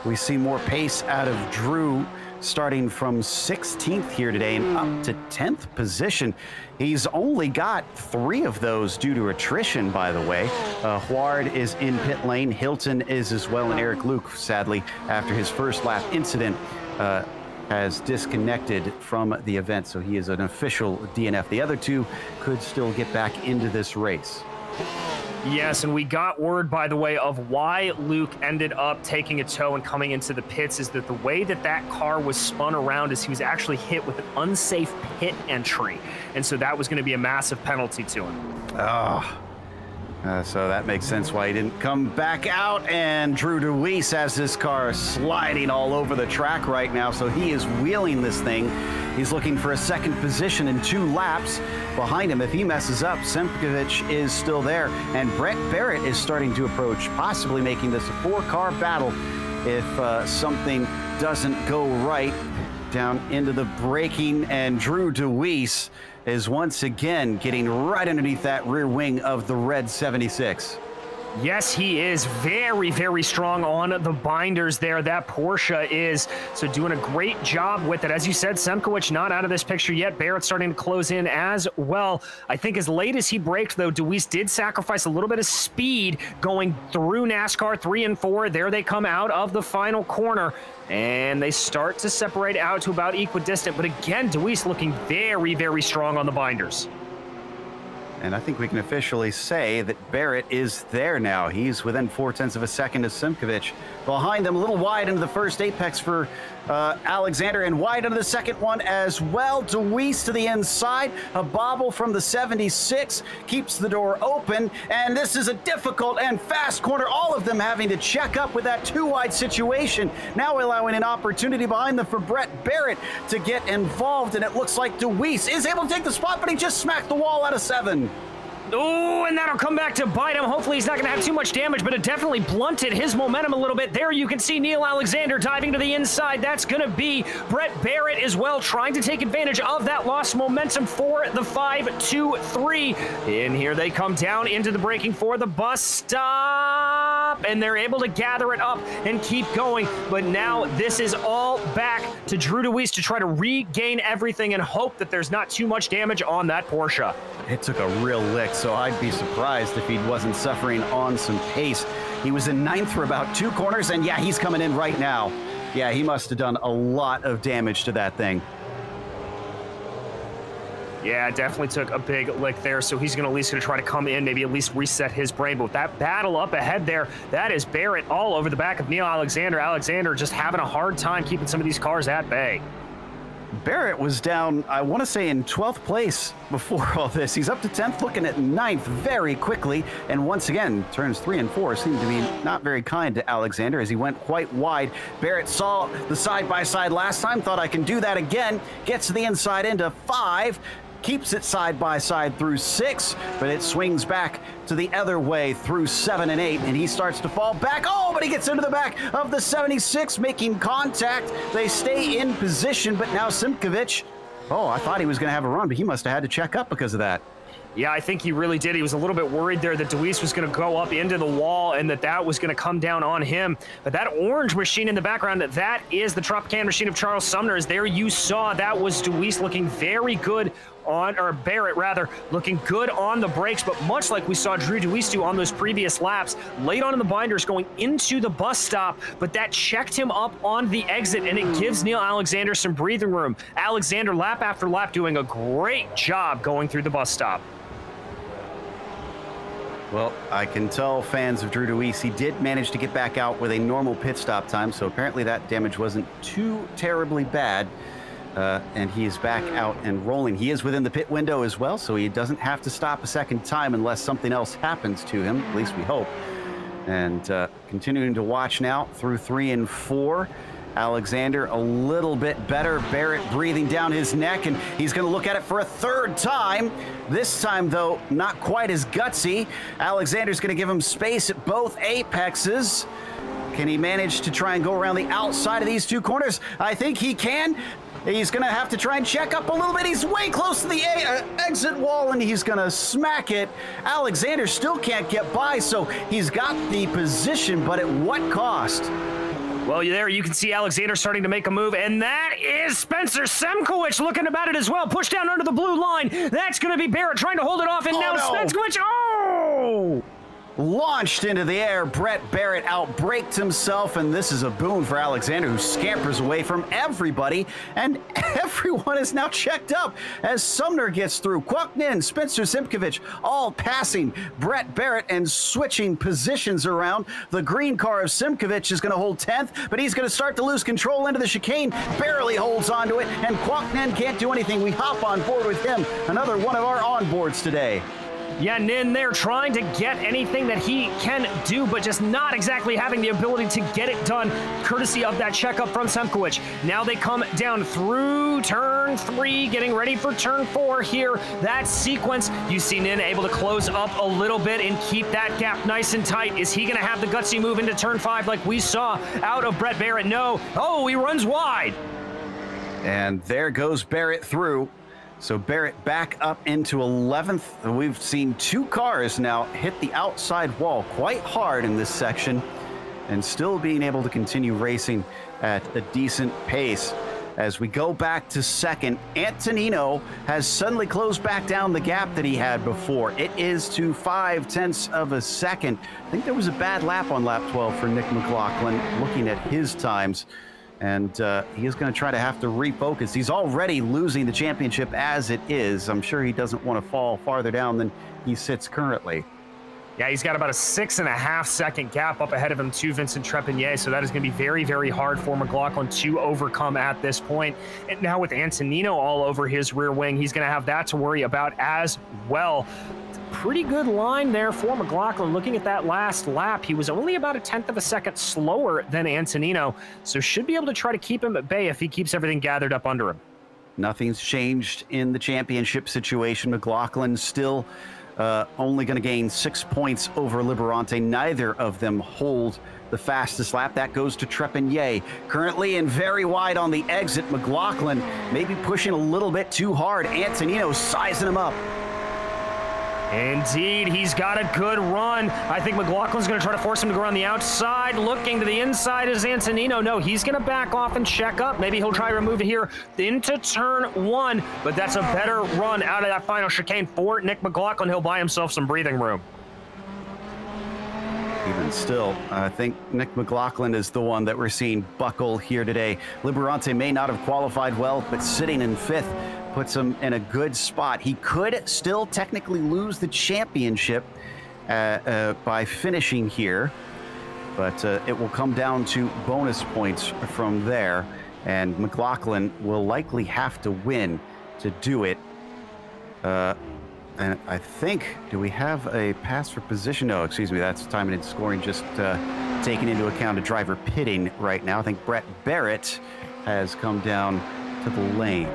B: we see more pace out of Drew, starting from 16th here today and up to 10th position. He's only got 3 of those due to attrition, by the way. Huard is in pit lane, Hilton is as well, and Eric Luke, sadly, after his first lap incident, has disconnected from the event, so he is an official DNF. The other 2 could still get back into this race.
C: Yes, and we got word, by the way, of why Luke ended up taking a tow and coming into the pits is that the way that that car was spun around is he was actually hit with an unsafe pit entry. And so that was going to be a massive penalty to him.
B: Oh, so that makes sense why he didn't come back out. And Drew DeWeese has this car sliding all over the track right now, so he is wheeling this thing. He's looking for a second position in 2 laps. Behind him, if he messes up, Semkowicz is still there, and Brett Barrett is starting to approach, possibly making this a 4-car battle if something doesn't go right. Down into the braking, and Drew DeWeese is once again getting right underneath that rear wing of the red 76.
C: Yes, he is very, very strong on the binders there. That Porsche is. So doing a great job with it. As you said, Semkowicz not out of this picture yet. Barrett starting to close in as well. I think as late as he braked, though, Deweese did sacrifice a little bit of speed going through NASCAR 3 and 4. There they come out of the final corner. And they start to separate out to about equidistant. But again, Deweese looking very, very strong on the binders.
B: And I think we can officially say that Barrett is there now. He's within 0.4 of a second of Semkowicz. Behind them, a little wide into the first apex for Alexander, and wide into the second one as well. Deweese to the inside. A bobble from the 76 keeps the door open. And this is a difficult and fast corner. All of them having to check up with that too-wide situation. Now allowing an opportunity behind them for Brett Barrett to get involved. And it looks like Deweese is able to take the spot, but he just smacked the wall out of 7.
C: Oh, and that'll come back to bite him. Hopefully he's not going to have too much damage, but it definitely blunted his momentum a little bit. There you can see Neil Alexander diving to the inside. That's going to be Brett Barrett as well, trying to take advantage of that lost momentum for the 5-2-3. And here they come down into the braking for the bus stop, and they're able to gather it up and keep going. But now this is all back to Drew Deweese to try to regain everything and hope that there's not too much damage on that Porsche.
B: It took a real lick, so I'd be surprised if he wasn't suffering on some pace. He was in 9th for about 2 corners, and yeah, he's coming in right now. Yeah, he must have done a lot of damage to that thing.
C: Yeah, definitely took a big lick there, so he's going to at least try to come in, maybe at least reset his brain. But with that battle up ahead there, that is Barrett all over the back of Neil Alexander. Alexander just having a hard time keeping some of these cars at bay.
B: Barrett was down, I want to say, in 12th place before all this. He's up to 10th, looking at 9th very quickly. And once again, turns 3 and 4 seem to be not very kind to Alexander as he went quite wide. Barrett saw the side-by-side last time, thought I can do that again. Gets to the inside into 5. Keeps it side-by-side through 6, but it swings back to the other way through 7 and 8, and he starts to fall back. Oh, but he gets into the back of the 76, making contact. They stay in position, but now Semkowicz, oh, I thought he was going to have a run, but he must have had to check up because of that.
C: Yeah, I think he really did. He was a little bit worried there that Deweese was going to go up into the wall and that was going to come down on him. But that orange machine in the background, that is the Tropicana machine of Charles Sumner. As there you saw, that was Deweese looking very good on, or Barrett rather, looking good on the brakes, but much like we saw Drew Deweese do on those previous laps, late on in the binders going into the bus stop, but that checked him up on the exit, and it gives Neil Alexander some breathing room. Alexander, lap after lap, doing a great job going through the bus stop.
B: Well, I can tell fans of Drew Deweese, he did manage to get back out with a normal pit stop time, so apparently that damage wasn't too terribly bad. And he is back out and rolling. He is within the pit window as well, so he doesn't have to stop a second time unless something else happens to him, at least we hope. And continuing to watch now through 3 and 4. Alexander a little bit better. Barrett breathing down his neck, and he's going to look at it for a 3rd time. This time, though, not quite as gutsy. Alexander's going to give him space at both apexes. Can he manage to try and go around the outside of these 2 corners? I think he can. He's going to have to try and check up a little bit. He's way close to the exit wall, and he's going to smack it. Alexander still can't get by, so he's got the position, but at what cost?
C: Well, there you can see Alexander starting to make a move, and that is Spencer Semkowicz looking about it as well. Push down under the blue line. That's going to be Barrett trying to hold it off, and now Semkowicz, oh!
B: Launched into the air. Brett Barrett outbraked himself, and this is a boon for Alexander, who scampers away from everybody, and everyone is now checked up as Sumner gets through. Kwoknin, Spencer Semkowicz, all passing Brett Barrett and switching positions around. The green car of Semkowicz is going to hold 10th, but he's going to start to lose control into the chicane. Barely holds onto it, and Kwoknin can't do anything. We hop on board with him. Another one of our onboards today.
C: Yeah, Nin there trying to get anything that he can do, but just not exactly having the ability to get it done, courtesy of that checkup from Semkowicz. Now they come down through turn 3, getting ready for turn 4 here. That sequence, you see Nin able to close up a little bit and keep that gap nice and tight. Is he going to have the gutsy move into turn 5 like we saw out of Brett Barrett? No. Oh, he runs wide.
B: And there goes Barrett through. So Barrett back up into 11th. We've seen 2 cars now hit the outside wall quite hard in this section and still being able to continue racing at a decent pace. As we go back to second, Antonino has suddenly closed back down the gap that he had before. It is to 0.5 of a second. I think there was a bad lap on lap 12 for Nick McLaughlin looking at his times. And he is going to try to have to refocus. He's already losing the championship as it is. I'm sure he doesn't want to fall farther down than he sits currently.
C: Yeah, he's got about a 6.5 second gap up ahead of him to Vincent Trepanier, so that is going to be very, very hard for McLaughlin to overcome at this point. And now with Antonino all over his rear wing, he's going to have that to worry about as well. Pretty good line there for McLaughlin. Looking at that last lap, he was only about 1/10 of a second slower than Antonino, so should be able to try to keep him at bay if he keeps everything gathered up under him.
B: Nothing's changed in the championship situation. McLaughlin still only going to gain 6 points over Liberante. Neither of them hold the fastest lap. That goes to Trepanier. Currently in very wide on the exit. McLaughlin maybe pushing a little bit too hard. Antonino sizing him up.
C: Indeed, he's got a good run. I think McLaughlin's going to try to force him to go around the outside. Looking to the inside is Antonino. No, he's going to back off and check up. Maybe he'll try to remove it here into turn 1, but that's a better run out of that final chicane for Nick McLaughlin. He'll buy himself some breathing room.
B: Even still, I think Nick McLaughlin is the one that we're seeing buckle here today. Liberante may not have qualified well, but sitting in 5th puts him in a good spot. He could still technically lose the championship by finishing here, but it will come down to bonus points from there, and McLaughlin will likely have to win to do it. And I think, do we have a pass for position? No, excuse me, that's timing and scoring just taking into account a driver pitting right now. I think Brett Barrett has come down to the lane.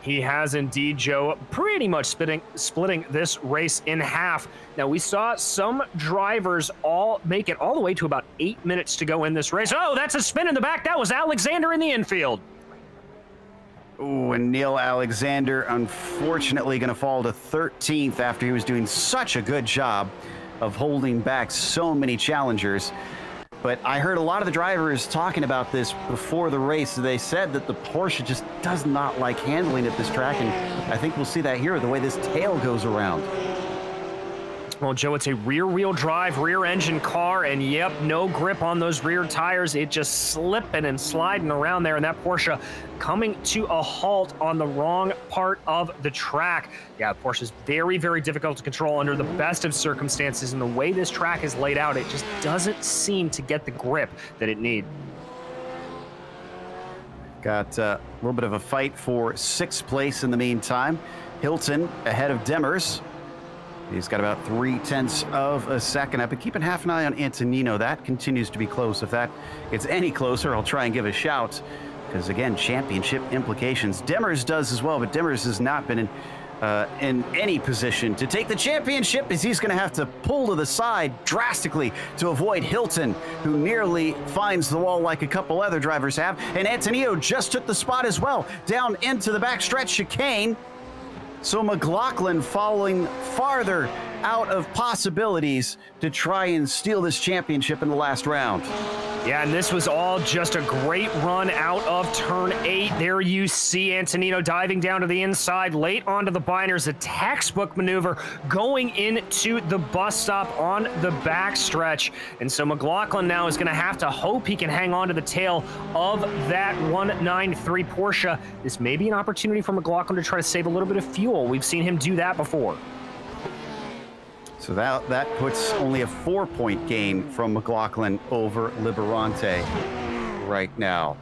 C: He has indeed, Joe, pretty much splitting this race in half. Now, we saw some drivers all make it all the way to about 8 minutes to go in this race. Oh, that's a spin in the back. That was Alexander in the infield.
B: Ooh, and Neil Alexander, unfortunately, going to fall to 13th after he was doing such a good job of holding back so many challengers. But I heard a lot of the drivers talking about this before the race. They said that the Porsche just does not like handling at this track, and I think we'll see that here, the way this tail goes around.
C: Well, Joe, it's a rear-wheel drive, rear-engine car, and yep, no grip on those rear tires. It just slipping and sliding around there, and that Porsche coming to a halt on the wrong part of the track. Yeah, Porsche's very, very difficult to control under the best of circumstances, and the way this track is laid out, it just doesn't seem to get the grip that it needs.
B: Got a little bit of a fight for 6th place in the meantime. Hilton ahead of Demers. He's got about 0.3 of a second. I've been keeping half an eye on Antonino. That continues to be close. If that gets any closer, I'll try and give a shout. Because, again, championship implications. Demers does as well, but Demers has not been in any position to take the championship, as he's going to have to pull to the side drastically to avoid Hilton, who nearly finds the wall like a couple other drivers have. And Antonino just took the spot as well, down into the backstretch chicane. So McLaughlin falling farther out of possibilities to try and steal this championship in the last round.
C: Yeah, and this was all just a great run out of turn 8. There you see Antonino diving down to the inside, late onto the binders, a textbook maneuver going into the bus stop on the backstretch. And so McLaughlin now is going to have to hope he can hang on to the tail of that 193 Porsche. This may be an opportunity for McLaughlin to try to save a little bit of fuel. We've seen him do that before.
B: So that puts only a 4-point gain from McLaughlin over Liberante right now.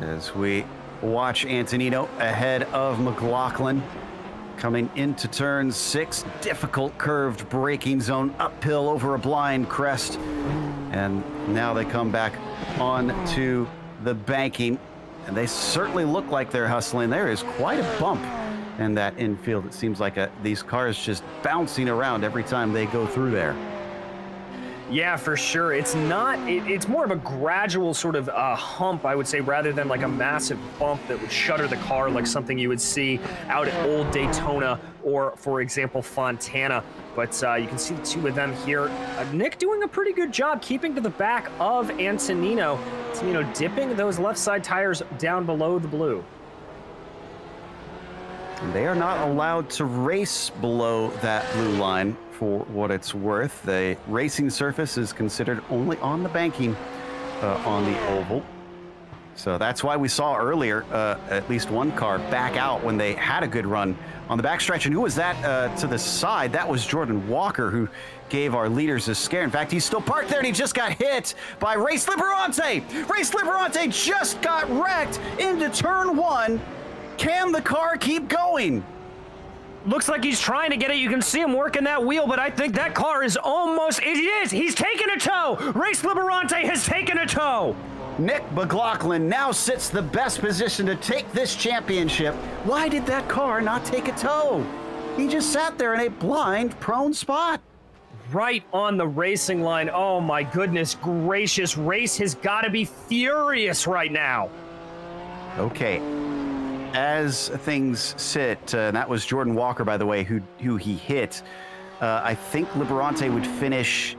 B: As we watch Antonino ahead of McLaughlin coming into turn 6. Difficult curved braking zone, uphill over a blind crest. And now they come back onto the banking. And they certainly look like they're hustling. There is quite a bump in that infield. It seems like these cars just bouncing around every time they go through there.
C: Yeah, for sure. It's not, it's more of a gradual sort of hump, I would say, rather than like a massive bump that would shutter the car like something you would see out at Old Daytona or, for example, Fontana. But you can see the two of them here. Nick doing a pretty good job keeping to the back of Antonino. Antonino dipping those left side tires down below the blue.
B: They are not allowed to race below that blue line for what it's worth. The racing surface is considered only on the banking on the oval. So that's why we saw earlier at least one car back out when they had a good run on the backstretch. And who was that to the side? That was Jordan Walker, who gave our leaders a scare. In fact, he's still parked there and he just got hit by Race Liberante. Race Liberante just got wrecked into turn one. Can the car keep going?
C: Looks like he's trying to get it. You can see him working that wheel, but I think that car is almost, it is. He's taken a tow. Race Liberante has taken a tow.
B: Nick McLaughlin now sits the best position to take this championship. Why did that car not take a tow? He just sat there in a blind, prone spot.
C: Right on the racing line. Oh my goodness gracious. Race has got to be furious right now.
B: Okay. As things sit, and that was Jordan Walker, by the way, who he hit. I think Liberante would finish,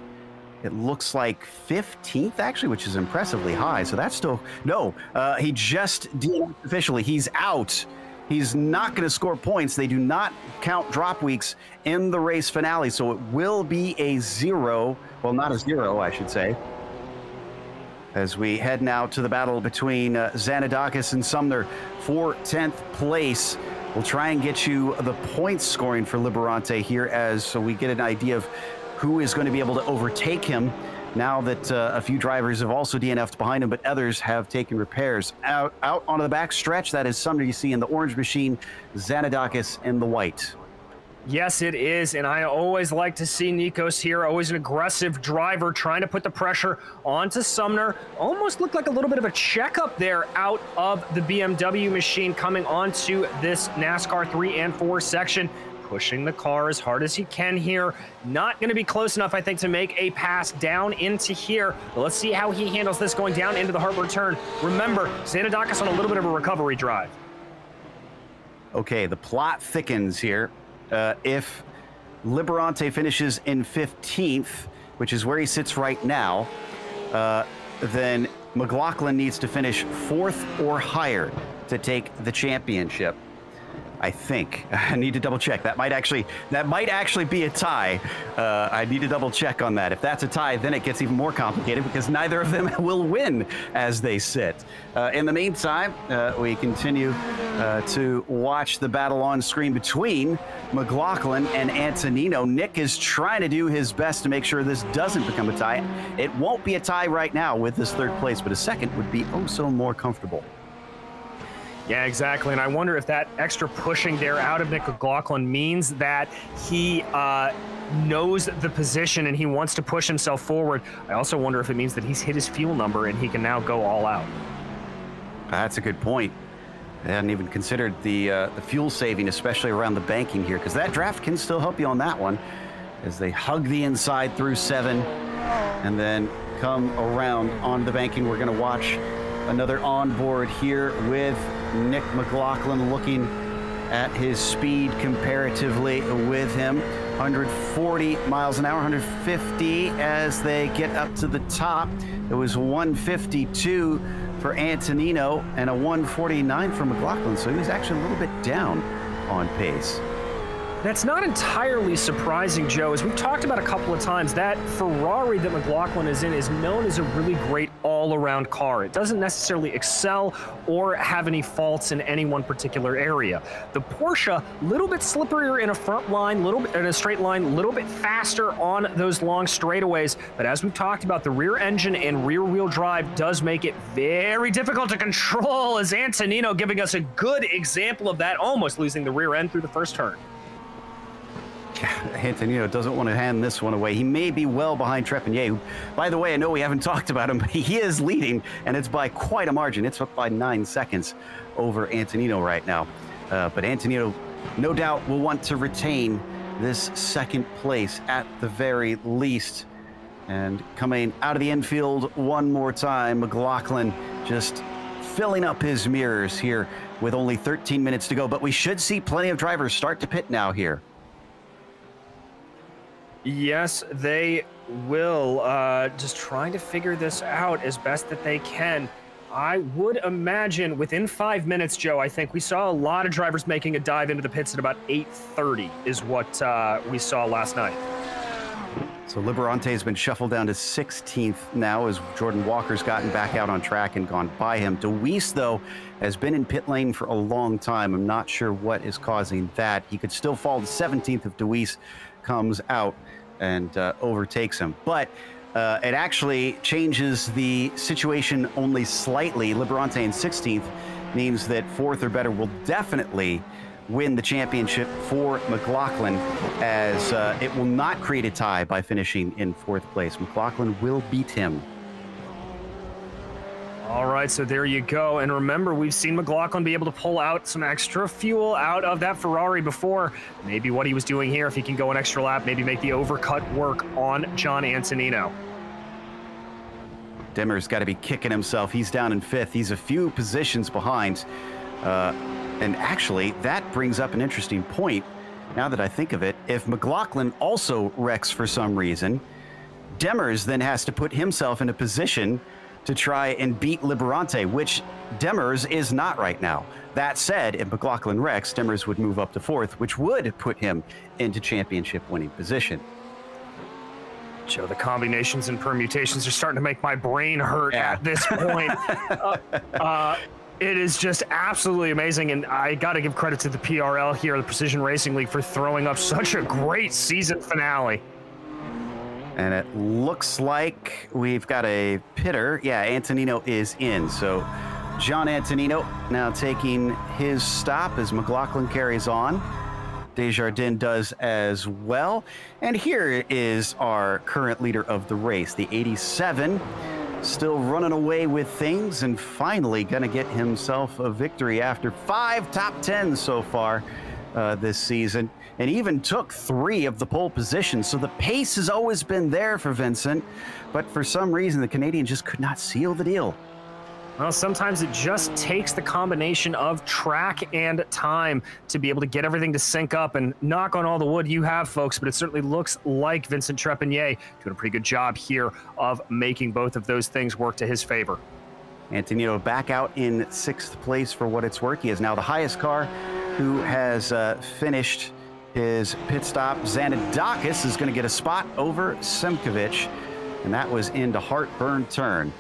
B: it looks like 15th, actually, which is impressively high. So that's still, no, he just did officially. He's out. He's not going to score points. They do not count drop weeks in the race finale. So it will be a 0. Well, not a 0, I should say. As we head now to the battle between Zanadakis and Sumner for 10th place. We'll try and get you the points scoring for Liberante here as so we get an idea of who is going to be able to overtake him now that a few drivers have also DNF'd behind him, but others have taken repairs. Out onto the back stretch, that is Sumner you see in the orange machine, Zanadakis in the white.
C: Yes, it is, and I always like to see Nikos here, always an aggressive driver, trying to put the pressure onto Sumner. Almost looked like a little bit of a checkup there out of the BMW machine coming onto this NASCAR 3 and 4 section, pushing the car as hard as he can here. Not going to be close enough, I think, to make a pass down into here. But let's see how he handles this going down into the harbor turn. Remember, Zanadakis on a little bit of a recovery drive.
B: Okay, the plot thickens here. If Liberante finishes in 15th, which is where he sits right now, then McLaughlin needs to finish 4th or higher to take the championship. I think. I need to double check. That might actually be a tie. I need to double check on that. If that's a tie, then it gets even more complicated because neither of them will win as they sit. In the meantime, we continue to watch the battle on screen between McLaughlin and Antonino. Nick is trying to do his best to make sure this doesn't become a tie. It won't be a tie right now with this 3rd place, but a 2nd would be oh so more comfortable.
C: Yeah, exactly. And I wonder if that extra pushing there out of Nick McLaughlin means that he knows the position and he wants to push himself forward. I also wonder if it means that he's hit his fuel number and he can now go all out.
B: That's a good point. I hadn't even considered the fuel saving, especially around the banking here, because that draft can still help you on that one as they hug the inside through 7 and then come around on the banking. We're going to watch another onboard here with Nick McLaughlin looking at his speed comparatively with him. 140 miles an hour, 150 as they get up to the top. It was 152 for Antonino and a 149 for McLaughlin, so he was actually a little bit down on pace.
C: That's not entirely surprising, Joe. As we've talked about a couple of times, that Ferrari that McLaughlin is in is known as a really great all-around car. It doesn't necessarily excel or have any faults in any one particular area. The Porsche, a little bit slipperier in a front line, little bit in a straight line, a little bit faster on those long straightaways. But as we've talked about, the rear engine and rear-wheel drive does make it very difficult to control, as Antonino giving us a good example of that, almost losing the rear end through the first turn.
B: Antonino doesn't want to hand this one away. He may be well behind Trepanier, who, by the way, I know we haven't talked about him, but he is leading, and it's by quite a margin. It's up by 9 seconds over Antonino right now. But Antonino, no doubt, will want to retain this 2nd place at the very least. And coming out of the infield one more time, McLaughlin just filling up his mirrors here with only 13 minutes to go. But we should see plenty of drivers start to pit now here.
C: Yes, they will. Just trying to figure this out as best that they can. I would imagine within 5 minutes, Joe, I think we saw a lot of drivers making a dive into the pits at about 8:30 is what we saw last night.
B: So Liberante has been shuffled down to 16th now as Jordan Walker's gotten back out on track and gone by him. Deweese, though, has been in pit lane for a long time. I'm not sure what is causing that. He could still fall to 17th if Deweese comes out and overtakes him. But it actually changes the situation only slightly. Liberante in 16th means that 4th or better will definitely win the championship for McLaughlin, as it will not create a tie by finishing in 4th place. McLaughlin will beat him.
C: All right, so there you go. And remember, we've seen McLaughlin be able to pull out some extra fuel out of that Ferrari before. Maybe what he was doing here, if he can go an extra lap, maybe make the overcut work on John Antonino.
B: Dimmer's got to be kicking himself. He's down in 5th. He's a few positions behind. And actually, that brings up an interesting point. Now that I think of it, if McLaughlin also wrecks for some reason, Demers then has to put himself in a position to try and beat Liberante, which Demers is not right now. That said, if McLaughlin wrecks, Demers would move up to 4th, which would put him into championship winning position.
C: Joe, the combinations and permutations are starting to make my brain hurt at this point. It is just absolutely amazing, and I got to give credit to the PRL here, the Precision Racing League, for throwing up such a great season finale.
B: And it looks like we've got a pitter. Yeah, Antonino is in. So John Antonino now taking his stop as McLaughlin carries on. Desjardins does as well. And here is our current leader of the race, the 87. Still running away with things and finally going to get himself a victory after 5 top 10s so far this season, and even took 3 of the pole positions. So the pace has always been there for Vincent, but for some reason the Canadian just could not seal the deal.
C: Well, sometimes it just takes the combination of track and time to be able to get everything to sync up, and knock on all the wood you have, folks, but it certainly looks like Vincent Trepanier doing a pretty good job here of making both of those things work to his favor.
B: Antonino back out in 6th place for what it's worth. He is now the highest car who has finished his pit stop. Zanadakis is going to get a spot over Simkovic, and that was into Heartburn Turn.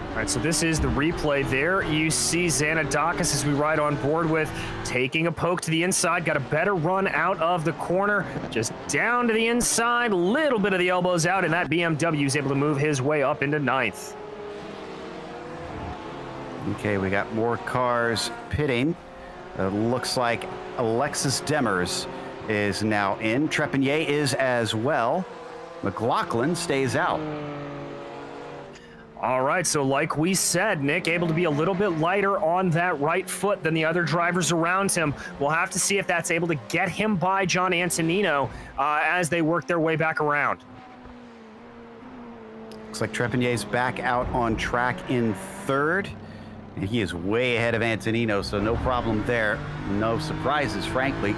C: All right, so this is the replay. There you see Zanadakis, as we ride on board with, taking a poke to the inside, got a better run out of the corner, just down to the inside, little bit of the elbows out, and that BMW is able to move his way up into 9th.
B: Okay, we got more cars pitting. Looks like Alexis Demers is now in. Trepanier is as well. McLaughlin stays out.
C: All right, so like we said, Nick, able to be a little bit lighter on that right foot than the other drivers around him. We'll have to see if that's able to get him by John Antonino as they work their way back around.
B: Looks like Trepanier's back out on track in 3rd. And he is way ahead of Antonino, so no problem there. No surprises, frankly,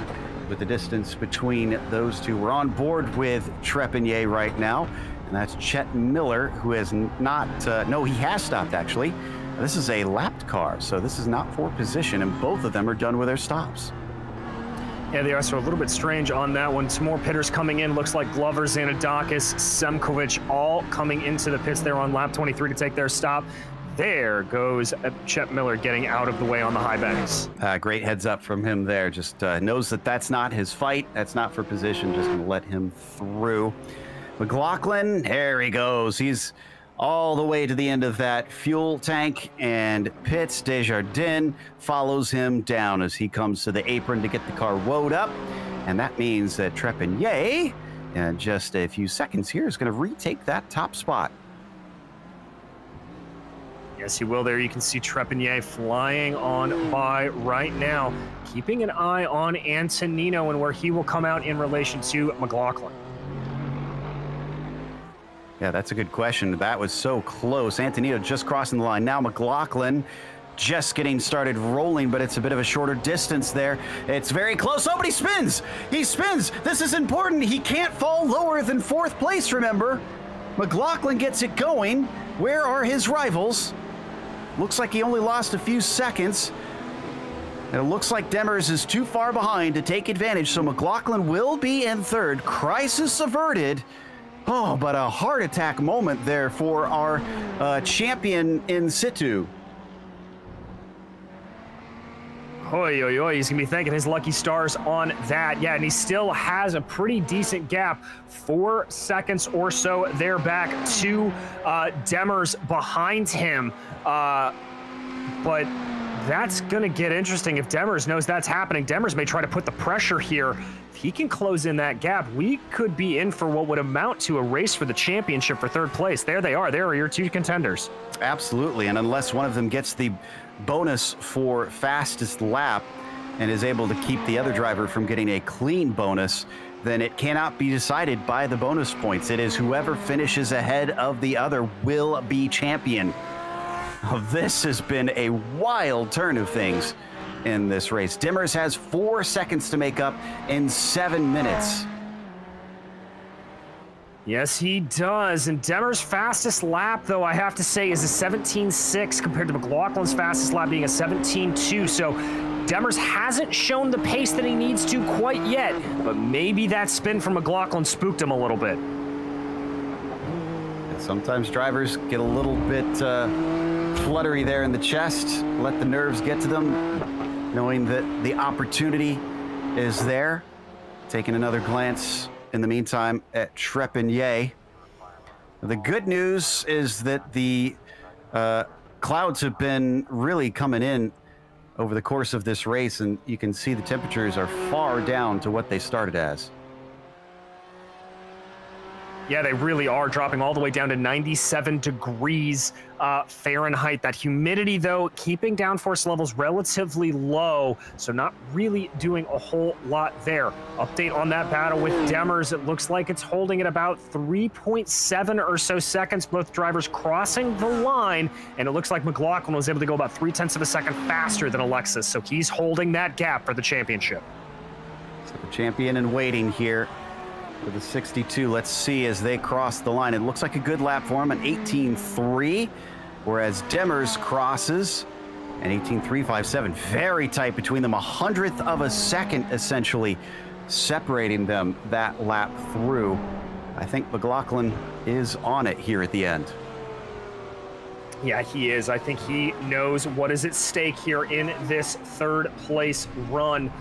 B: with the distance between those two. We're on board with Trepanier right now. And that's Chet Miller, who has not, no, he has stopped actually. This is a lapped car, so this is not for position, and both of them are done with their stops.
C: Yeah, they are, so a little bit strange on that one. Some more pitters coming in. Looks like Glover, Zanadakis, Semkovic, all coming into the pits there on lap 23 to take their stop. There goes Chet Miller getting out of the way on the high banks.
B: Great heads up from him there. Just knows that that's not his fight. That's not for position. Just going to let him through. McLaughlin, there he goes. He's all the way to the end of that fuel tank and pits. Desjardins follows him down as he comes to the apron to get the car woed up. And that means that Trepanier, in just a few seconds here, is going to retake that top spot.
C: Yeah, Yes, he will. There you can see Trepignet flying on by right now, keeping an eye on Antonino and where he will come out in relation to McLaughlin.
B: Yeah, that's a good question. That was so close. Antonino just crossing the line. Now McLaughlin just getting started rolling, but it's a bit of a shorter distance there. It's very close. Oh, but he spins. He spins. This is important. He can't fall lower than 4th place, remember. McLaughlin gets it going. Where are his rivals? Looks like he only lost a few seconds. And it looks like Demers is too far behind to take advantage, so McLaughlin will be in 3rd. Crisis averted. Oh, but a heart attack moment there for our champion in situ.
C: Oi, oi, oi, he's going to be thanking his lucky stars on that. Yeah, and he still has a pretty decent gap, 4 seconds or so there back to Demers behind him. But that's going to get interesting if Demers knows that's happening. Demers may try to put the pressure here. If he can close in that gap, we could be in for what would amount to a race for the championship for 3rd place. There they are. There are your 2 contenders.
B: Absolutely, and unless one of them gets the bonus for fastest lap and is able to keep the other driver from getting a clean bonus, then it cannot be decided by the bonus points. It is whoever finishes ahead of the other will be champion. This has been a wild turn of things in this race. Demers has 4 seconds to make up in 7 minutes.
C: Yes, he does. And Demers' fastest lap, though, I have to say, is a 17.6 compared to McLaughlin's fastest lap being a 17.2. So Demers hasn't shown the pace that he needs to quite yet, but maybe that spin from McLaughlin spooked him a little bit.
B: Sometimes drivers get a little bit fluttery there in the chest, let the nerves get to them, knowing that the opportunity is there. Taking another glance in the meantime at Trepignet. The good news is that the clouds have been really coming in over the course of this race, and you can see the temperatures are far down to what they started as.
C: Yeah, they really are dropping all the way down to 97 degrees Fahrenheit. That humidity, though, keeping downforce levels relatively low, so not really doing a whole lot there. Update on that battle with Demers. It looks like it's holding at about 3.7 or so seconds, both drivers crossing the line, and it looks like McLaughlin was able to go about 0.3 of a second faster than Alexis, so he's holding that gap for the championship.
B: So the champion in waiting here for the 62. Let's see as they cross the line. It looks like a good lap for him, an 18.3, whereas Demers crosses an 18.357. Very tight between them, 100th of a second essentially separating them that lap through. I think McLaughlin is on it here at the end.
C: Yeah, he is. I think he knows what is at stake here in this 3rd place run.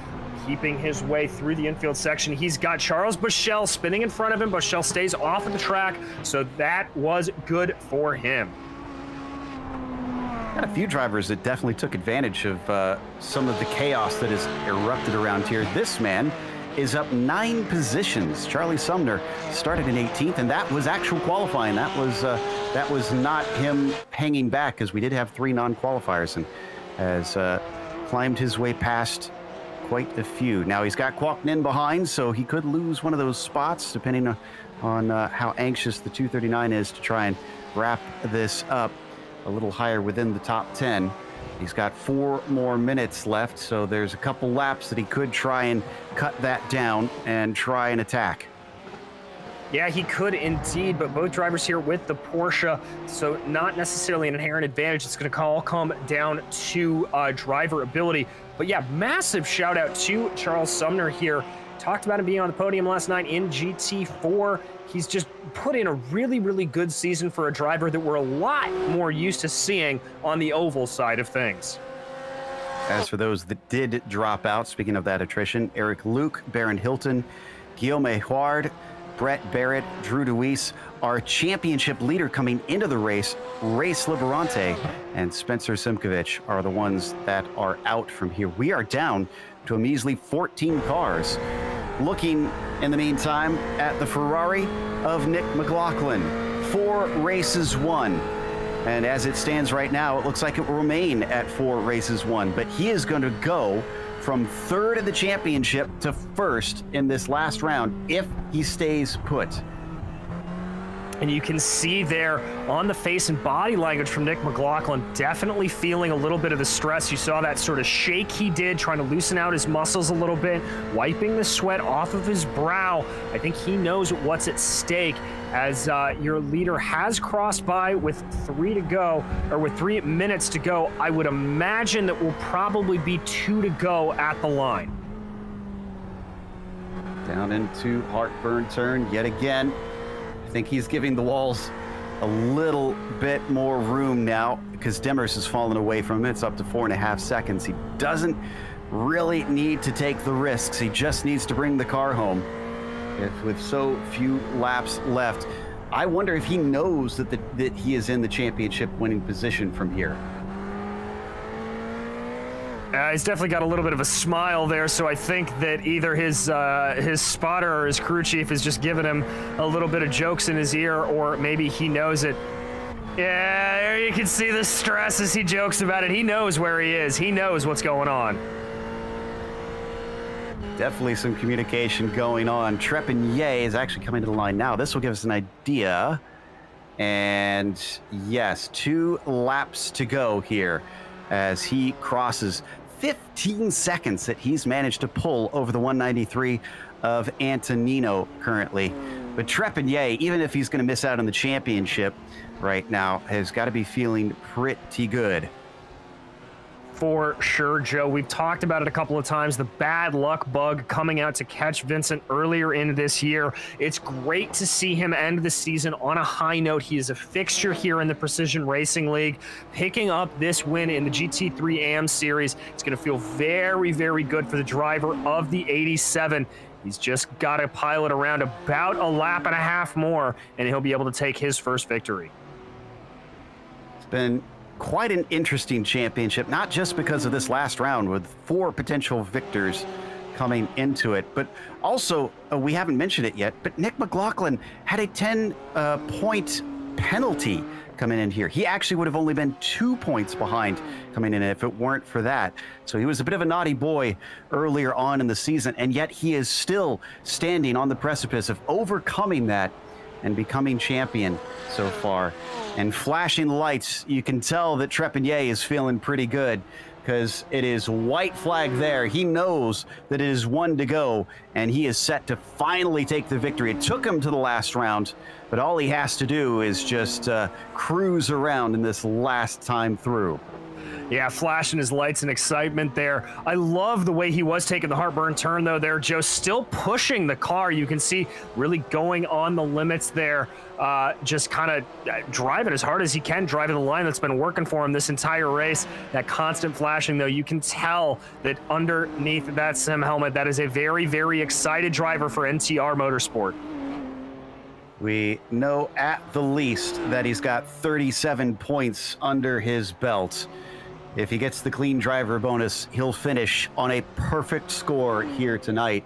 C: Keeping his way through the infield section. He's got Charles Bushell spinning in front of him. Bushell stays off of the track, so that was good for him.
B: Got a few drivers that definitely took advantage of some of the chaos that has erupted around here. This man is up 9 positions. Charlie Sumner started in 18th, and that was actual qualifying. That was not him hanging back, because we did have 3 non-qualifiers, and has climbed his way past quite a few. Now he's got Kwok Nin behind, so he could lose one of those spots depending on how anxious the 239 is to try and wrap this up a little higher within the top 10. He's got 4 more minutes left, so there's a couple laps that he could try and cut that down and try and attack.
C: Yeah, he could indeed, but both drivers here with the Porsche, so not necessarily an inherent advantage. It's going to all come down to driver ability. But yeah, massive shout out to Charles Sumner here. Talked about him being on the podium last night in GT4. He's just put in a really, really good season for a driver that we're a lot more used to seeing on the oval side of things.
B: As for those that did drop out, speaking of that attrition, Eric Luke, Baron Hilton, Guillaume Huard, Brett Barrett, Drew DeWeese, our championship leader coming into the race, Race Liberante, and Spencer Simkovich are the ones that are out from here. We are down to a measly 14 cars. Looking, in the meantime, at the Ferrari of Nick McLaughlin. 4 races won. And as it stands right now, it looks like it will remain at 4 races won. But he is going to go from 3rd in the championship to 1st in this last round if he stays put.
C: And you can see there on the face and body language from Nick McLaughlin, definitely feeling a little bit of the stress. You saw that sort of shake he did, trying to loosen out his muscles a little bit, wiping the sweat off of his brow. I think he knows what's at stake as your leader has crossed by with 3 to go, or with 3 minutes to go. I would imagine that will probably be 2 to go at the line.
B: Down into heartburn turn yet again. I think he's giving the walls a little bit more room now because Demers has fallen away from him. It's up to 4.5 seconds. He doesn't really need to take the risks. He just needs to bring the car home. With so few laps left, I wonder if he knows that he is in the championship winning position from here.
C: He's definitely got a little bit of a smile there, so I think that either his spotter or his crew chief is just giving him a little bit of jokes in his ear, or maybe he knows it. Yeah, there you can see the stress as he jokes about it. He knows where he is. He knows what's going on.
B: Definitely some communication going on. Trepanier is actually coming to the line now. This will give us an idea. And yes, 2 laps to go here as he crosses 15 seconds that he's managed to pull over the 193 of Antonino currently. But Trepanier, even if he's going to miss out on the championship right now, has got to be feeling pretty good.
C: For sure, Joe. We've talked about it a couple of times, the bad luck bug coming out to catch Vincent earlier in this year. It's great to see him end the season on a high note. He is a fixture here in the Precision Racing League, picking up this win in the GT3 AM Series. It's going to feel very, very good for the driver of the 87. He's just got to pilot around about 1.5 laps more, and he'll be able to take his first victory.
B: It's been quite an interesting championship, not just because of this last round with 4 potential victors coming into it, but also, we haven't mentioned it yet, but Nick McLaughlin had a 10-point penalty coming in here. He actually would have only been 2 points behind coming in if it weren't for that. So he was a bit of a naughty boy earlier on in the season, and yet he is still standing on the precipice of overcoming that and becoming champion so far. And flashing lights, you can tell that Trepanier is feeling pretty good because it is white flag there. He knows that it is 1 to go, and he is set to finally take the victory. It took him to the last round, but all he has to do is just cruise around in this last time through.
C: Yeah, flashing his lights and excitement there. I love the way he was taking the heartburn turn, though, there, Joe. Still pushing the car. You can see really going on the limits there. Just kind of driving as hard as he can, driving the line that's been working for him this entire race. That constant flashing, though, you can tell that underneath that sim helmet, that is a very, very excited driver for NTR Motorsport.
B: We know at the least that he's got 37 points under his belt. If he gets the clean driver bonus, he'll finish on a perfect score here tonight.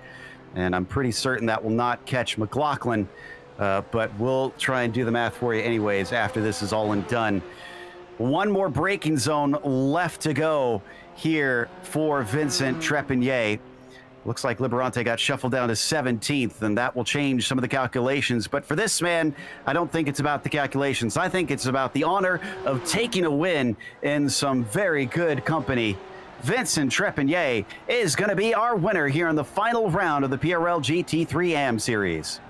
B: And I'm pretty certain that will not catch McLaughlin, but we'll try and do the math for you anyways after this is all and done. 1 more braking zone left to go here for Vincent Trepanier. Looks like Liberante got shuffled down to 17th, and that will change some of the calculations. But for this man, I don't think it's about the calculations. I think it's about the honor of taking a win in some very good company. Vincent Trepanier is going to be our winner here in the final round of the PRL GT3 AM Series.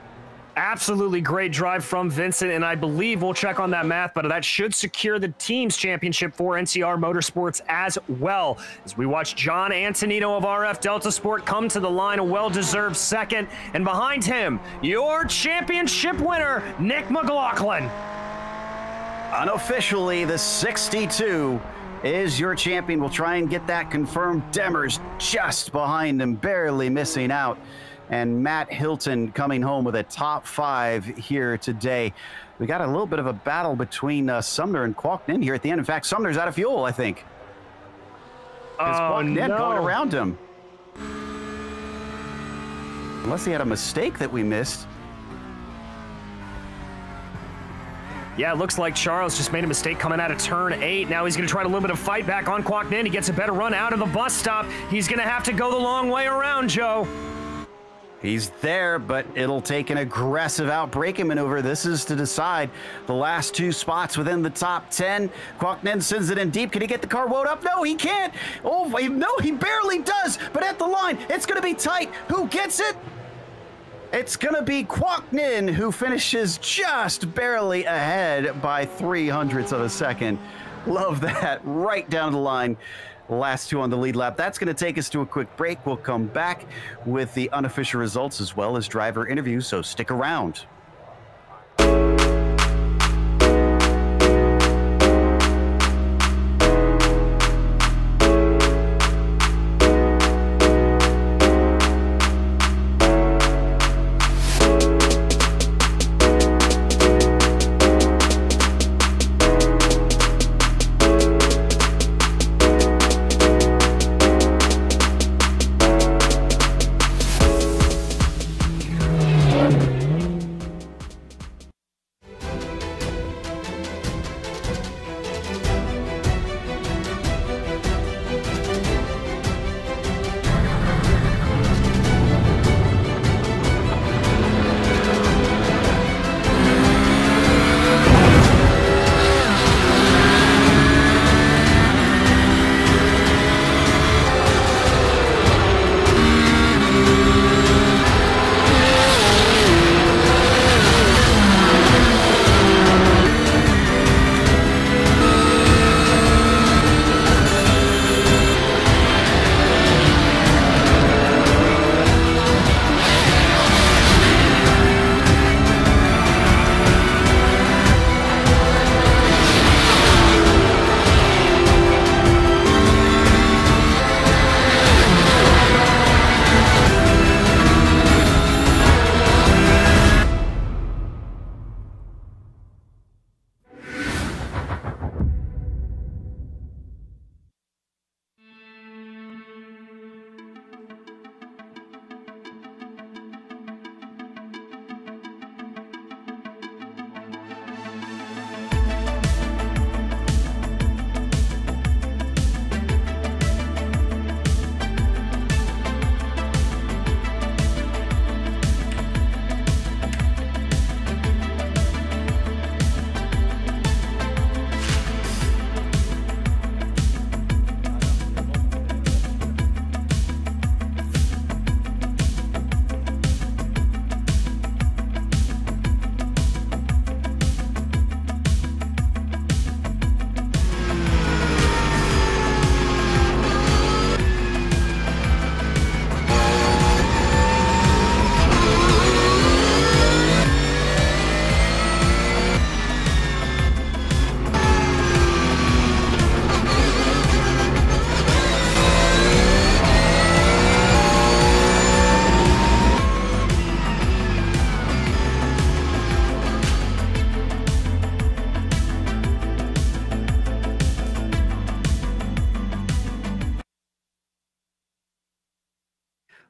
C: Absolutely great drive from Vincent, and I believe we'll check on that math, but that should secure the team's championship for NCR Motorsports as well. As we watch John Antonino of RF Delta Sport come to the line, a well-deserved second, and behind him, your championship winner, Nick McLaughlin.
B: Unofficially, the 62 is your champion. We'll try and get that confirmed. Demers just behind him, barely missing out. And Matt Hilton coming home with a top 5 here today. We got a little bit of a battle between Sumner and Kwok-Nin here at the end. In fact, Sumner's out of fuel, I think. Kwok-Nin going around him. Unless he had a mistake that we missed.
C: Yeah, it looks like Charles just made a mistake coming out of turn 8. Now he's going to try a little bit of fight back on Kwok Ninh. He gets a better run out of the bus stop. He's going to have to go the long way around, Joe.
B: He's there, but it'll take an aggressive outbraking maneuver. This is to decide the last 2 spots within the top 10. Kwok Ninh sends it in deep. Can he get the car woed up? No, he can't. Oh, no, he barely does. But at the line, it's going to be tight. Who gets it? It's going to be Kwok Ninh, who finishes just barely ahead by 0.03 of a second. Love that. Right down the line. Last 2 on the lead lap. That's going to take us to a quick break. We'll come back with the unofficial results as well as driver interviews, so stick around.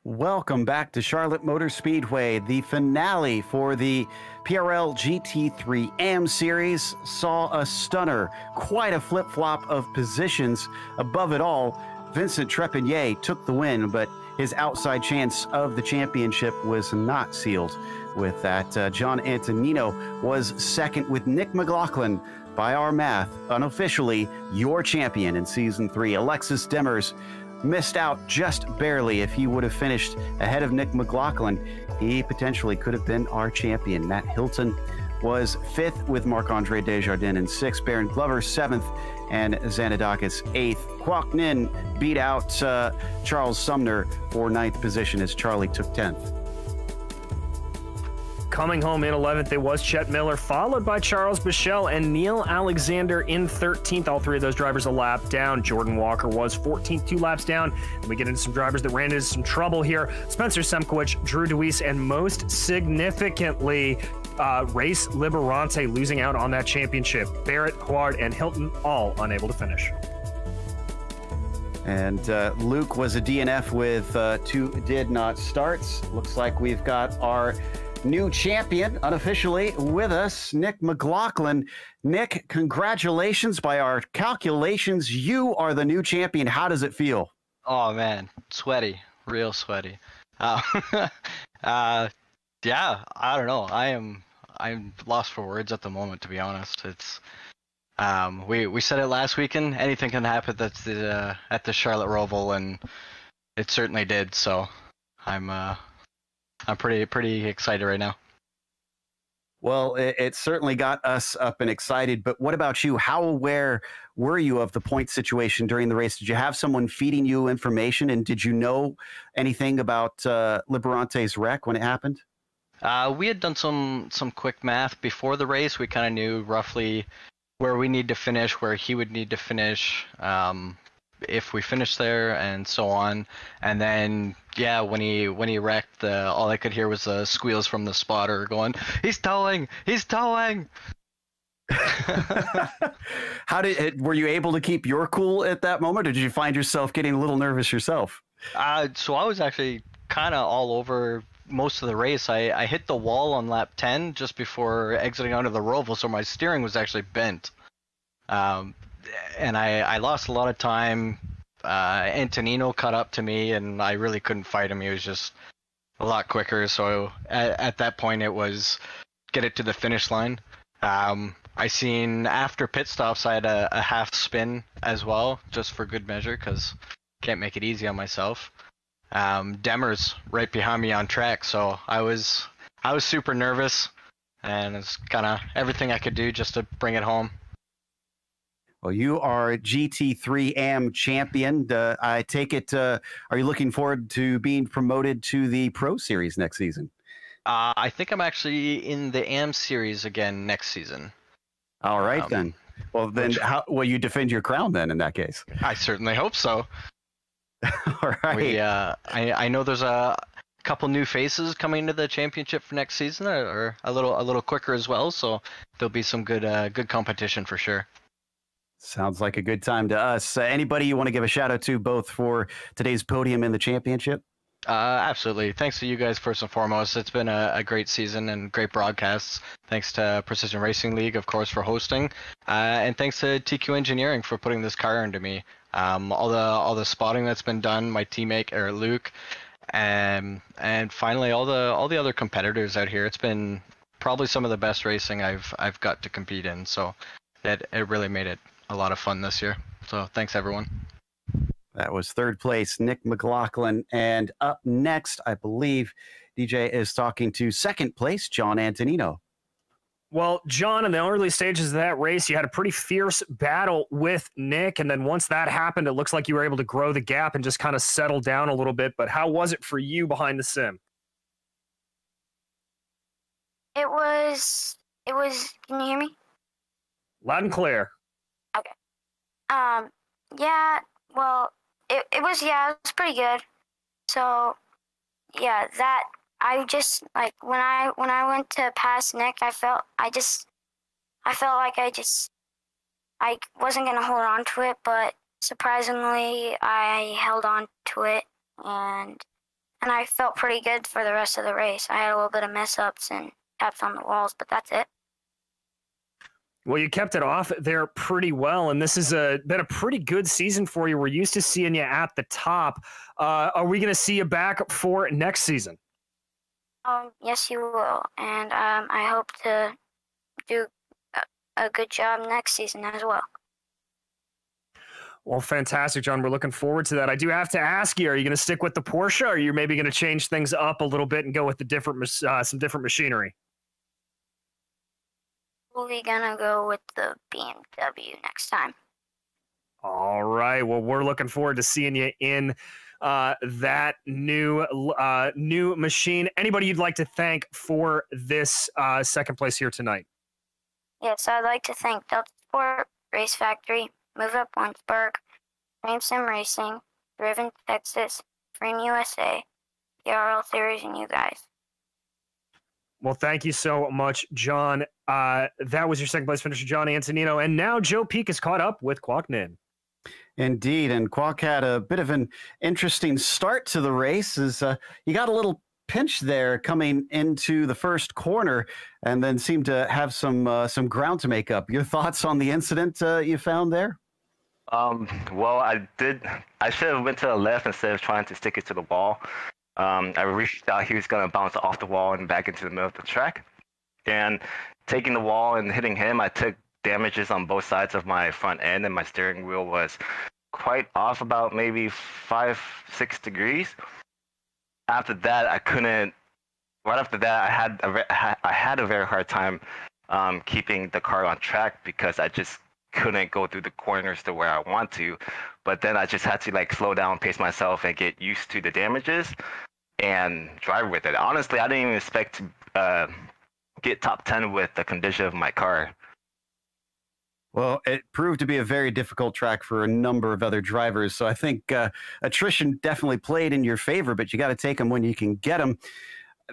B: Welcome back to Charlotte Motor Speedway. The finale for the PRL GT3 AM Series saw a stunner, quite a flip-flop of positions. Above it all, Vincent Trepanier took the win, but his outside chance of the championship was not sealed with that. John Antonino was second with Nick McLaughlin. By our math, unofficially, your champion in Season 3. Alexis Demers missed out just barely. If he would have finished ahead of Nick McLaughlin, he potentially could have been our champion. Matt Hilton was 5th with Marc-Andre Desjardins in 6th, Baron Glover 7th, and Zanadakis 8th. Kwok Ninh beat out Charles Sumner for 9th position as Charlie took 10th.
C: Coming home in 11th, it was Chet Miller, followed by Charles Bichelle and Neil Alexander in 13th. All 3 of those drivers a lap down. Jordan Walker was 14th, 2 laps down. And we get into some drivers that ran into some trouble here. Spencer Semkowicz, Drew DeWeese, and most significantly, Race Liberante losing out on that championship. Barrett, Huard, and Hilton all unable to finish.
B: And Luke was a DNF with 2 did not starts. Looks like we've got our new champion unofficially with us, Nick McLaughlin. Nick, congratulations. By our calculations, you are the new champion. How does it feel?
D: Oh man, sweaty, real sweaty. Yeah, I don't know. I'm lost for words at the moment, to be honest. It's we said it last weekend. Anything can happen at the Charlotte Roval, and it certainly did. So I'm pretty excited right now.
B: Well, it certainly got us up and excited, but what about you? How aware were you of the point situation during the race? Did you have someone feeding you information, and did you know anything about Liberante's wreck when it happened?
D: We had done some quick math before the race. We kind of knew roughly where we need to finish, where he would need to finish, if we finished there, and so on. And then, yeah, when he wrecked, all I could hear was the squeals from the spotter going, "He's towing! He's towing!"
B: Were you able to keep your cool at that moment, or did you find yourself getting a little nervous yourself?
D: So I was actually kind of all over most of the race. I hit the wall on lap 10 just before exiting onto the Roval, so my steering was actually bent. And I lost a lot of time. Antonino caught up to me, and I really couldn't fight him. He was just a lot quicker. So at that point, it was get it to the finish line. I seen after pit stops, I had a half spin as well, just for good measure, because can't make it easy on myself. Demers right behind me on track, so I was super nervous, and it's kind of everything I could do just to bring it home.
B: Well, you are GT3 AM champion. I take it, are you looking forward to being promoted to the Pro Series next season?
D: I think I'm actually in the AM Series again next season.
B: All right, then. Well, then how will you defend your crown then in that case?
D: I certainly hope so.
B: All right.
D: I know there's a couple new faces coming into the championship for next season, or a little quicker as well. So there'll be some good competition for sure.
B: Sounds like a good time to us. Anybody you want to give a shout out to, both for today's podium and the championship?
D: Absolutely. Thanks to you guys first and foremost. It's been a great season and great broadcasts. Thanks to Precision Racing League, of course, for hosting, and thanks to TQ Engineering for putting this car into me. All the spotting that's been done, my teammate Luke, and finally all the other competitors out here. It's been probably some of the best racing I've got to compete in. So it really made it a lot of fun this year. So thanks everyone.
B: That was third place, Nick McLaughlin. And up next, I believe DJ is talking to second place, John Antonino.
C: Well, John, in the early stages of that race, you had a pretty fierce battle with Nick. And then once that happened, it looks like you were able to grow the gap and just kind of settle down a little bit. But how was it for you behind the sim?
E: It was, can you hear me?
C: Loud and clear.
E: Okay. Yeah, well, it was pretty good. So, yeah, that, I just, like, when I went to pass Nick, I felt like I wasn't going to hold on to it, but surprisingly, I held on to it, and I felt pretty good for the rest of the race. I had a little bit of mess-ups and taps on the walls, but that's it.
C: Well, you kept it off there pretty well, and this has been a pretty good season for you. We're used to seeing you at the top. Are we going to see you back for next season?
E: Yes, you will, and I hope to do a good job next season as well.
C: Well, fantastic, John. We're looking forward to that. I do have to ask you, are you going to stick with the Porsche, or are you maybe going to change things up a little bit and go with the some different machinery?
E: We're gonna go with the BMW next time.
C: All right. Well, we're looking forward to seeing you in that new machine. Anybody you'd like to thank for this second place here tonight?
E: Yes, I'd like to thank Delta Sport, Race Factory, Move Up Warrensburg, Frame Sim Racing, Driven Texas, Frame USA, PRL Series, and you guys.
C: Well, thank you so much, John. That was your second place finisher, John Antonino. And now Joe Peak is caught up with Kwok Nin.
B: Indeed, and Kwok had a bit of an interesting start to the race. He got a little pinch there coming into the first corner and then seemed to have some ground to make up. Your thoughts on the incident you found there?
F: Well, I should have went to the left instead of trying to stick it to the wall. I reached out, he was going to bounce off the wall and back into the middle of the track. And taking the wall and hitting him, I took damages on both sides of my front end, and my steering wheel was quite off about maybe 5-6 degrees. After that, right after that, I had a very hard time keeping the car on track because I just couldn't go through the corners to where I want to. But then I just had to like slow down, pace myself, and get used to the damages and drive with it. Honestly, I didn't even expect to get top 10 with the condition of my car.
B: Well, it proved to be a very difficult track for a number of other drivers. So I think attrition definitely played in your favor, but you got to take them when you can get them.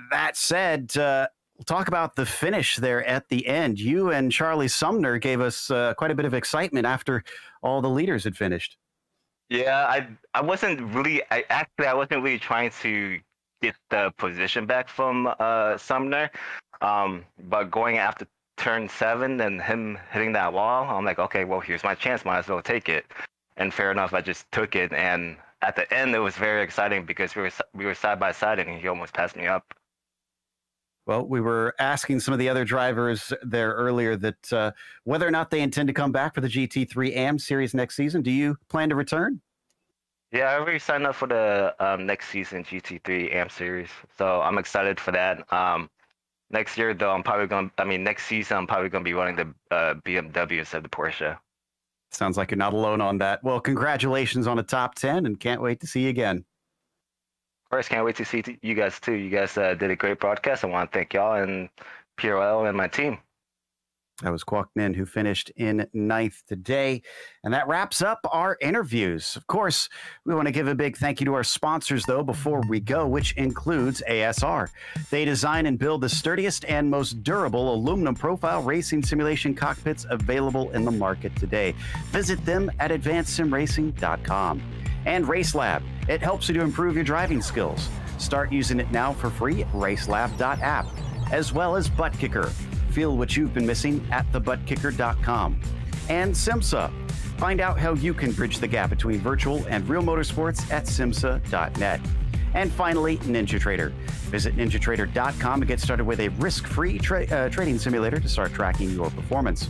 B: That said, we'll talk about the finish there at the end. You and Charlie Sumner gave us quite a bit of excitement after all the leaders had finished.
F: Yeah, I wasn't really trying to get the position back from Sumner, but going after turn 7 and him hitting that wall, I'm like, okay, well, here's my chance, might as well take it. And fair enough, I just took it. And at the end, it was very exciting because we were side by side and he almost passed me up.
B: Well, we were asking some of the other drivers there earlier that whether or not they intend to come back for the GT3 AM series next season. Do you plan to return?
F: Yeah, I already signed up for the next season GT3 AM series, so I'm excited for that. Next year, though, next season, I'm probably going to be running the BMW instead of the Porsche.
B: Sounds like you're not alone on that. Well, congratulations on a top 10 and can't wait to see you again.
F: Of course, can't wait to see you guys, too. You guys did a great broadcast. I want to thank y'all and PRL and my team.
B: That was Kwok Nin, who finished in 9th today. And that wraps up our interviews. Of course, we want to give a big thank you to our sponsors, though, before we go, which includes ASR. They design and build the sturdiest and most durable aluminum profile racing simulation cockpits available in the market today. Visit them at advancedsimracing.com. And RaceLab. It helps you to improve your driving skills. Start using it now for free at RaceLab.app, as well as ButtKicker. Feel what you've been missing at thebutkicker.com. And SIMMSA. Find out how you can bridge the gap between virtual and real motorsports at SIMMSA.net. And finally, NinjaTrader. Visit NinjaTrader.com to get started with a risk-free trading simulator to start tracking your performance.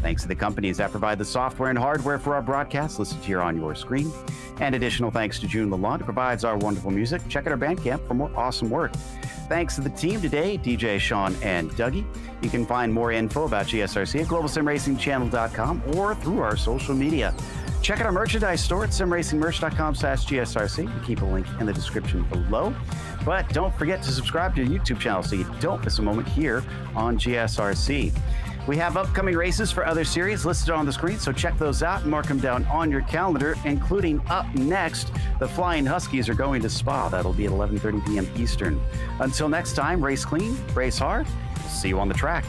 B: Thanks to the companies that provide the software and hardware for our broadcasts listed here on your screen. And additional thanks to June Lalonde, who provides our wonderful music. Check out our Bandcamp for more awesome work. Thanks to the team today, DJ, Sean, and Dougie. You can find more info about GSRC at globalsimracingchannel.com or through our social media. Check out our merchandise store at simracingmerch.com/GSRC. Keep a link in the description below. But don't forget to subscribe to our YouTube channel so you don't miss a moment here on GSRC. We have upcoming races for other series listed on the screen, so check those out and mark them down on your calendar, including up next, the Flying Huskies are going to Spa. That'll be at 11:30 p.m. Eastern. Until next time, race clean, race hard. See you on the track.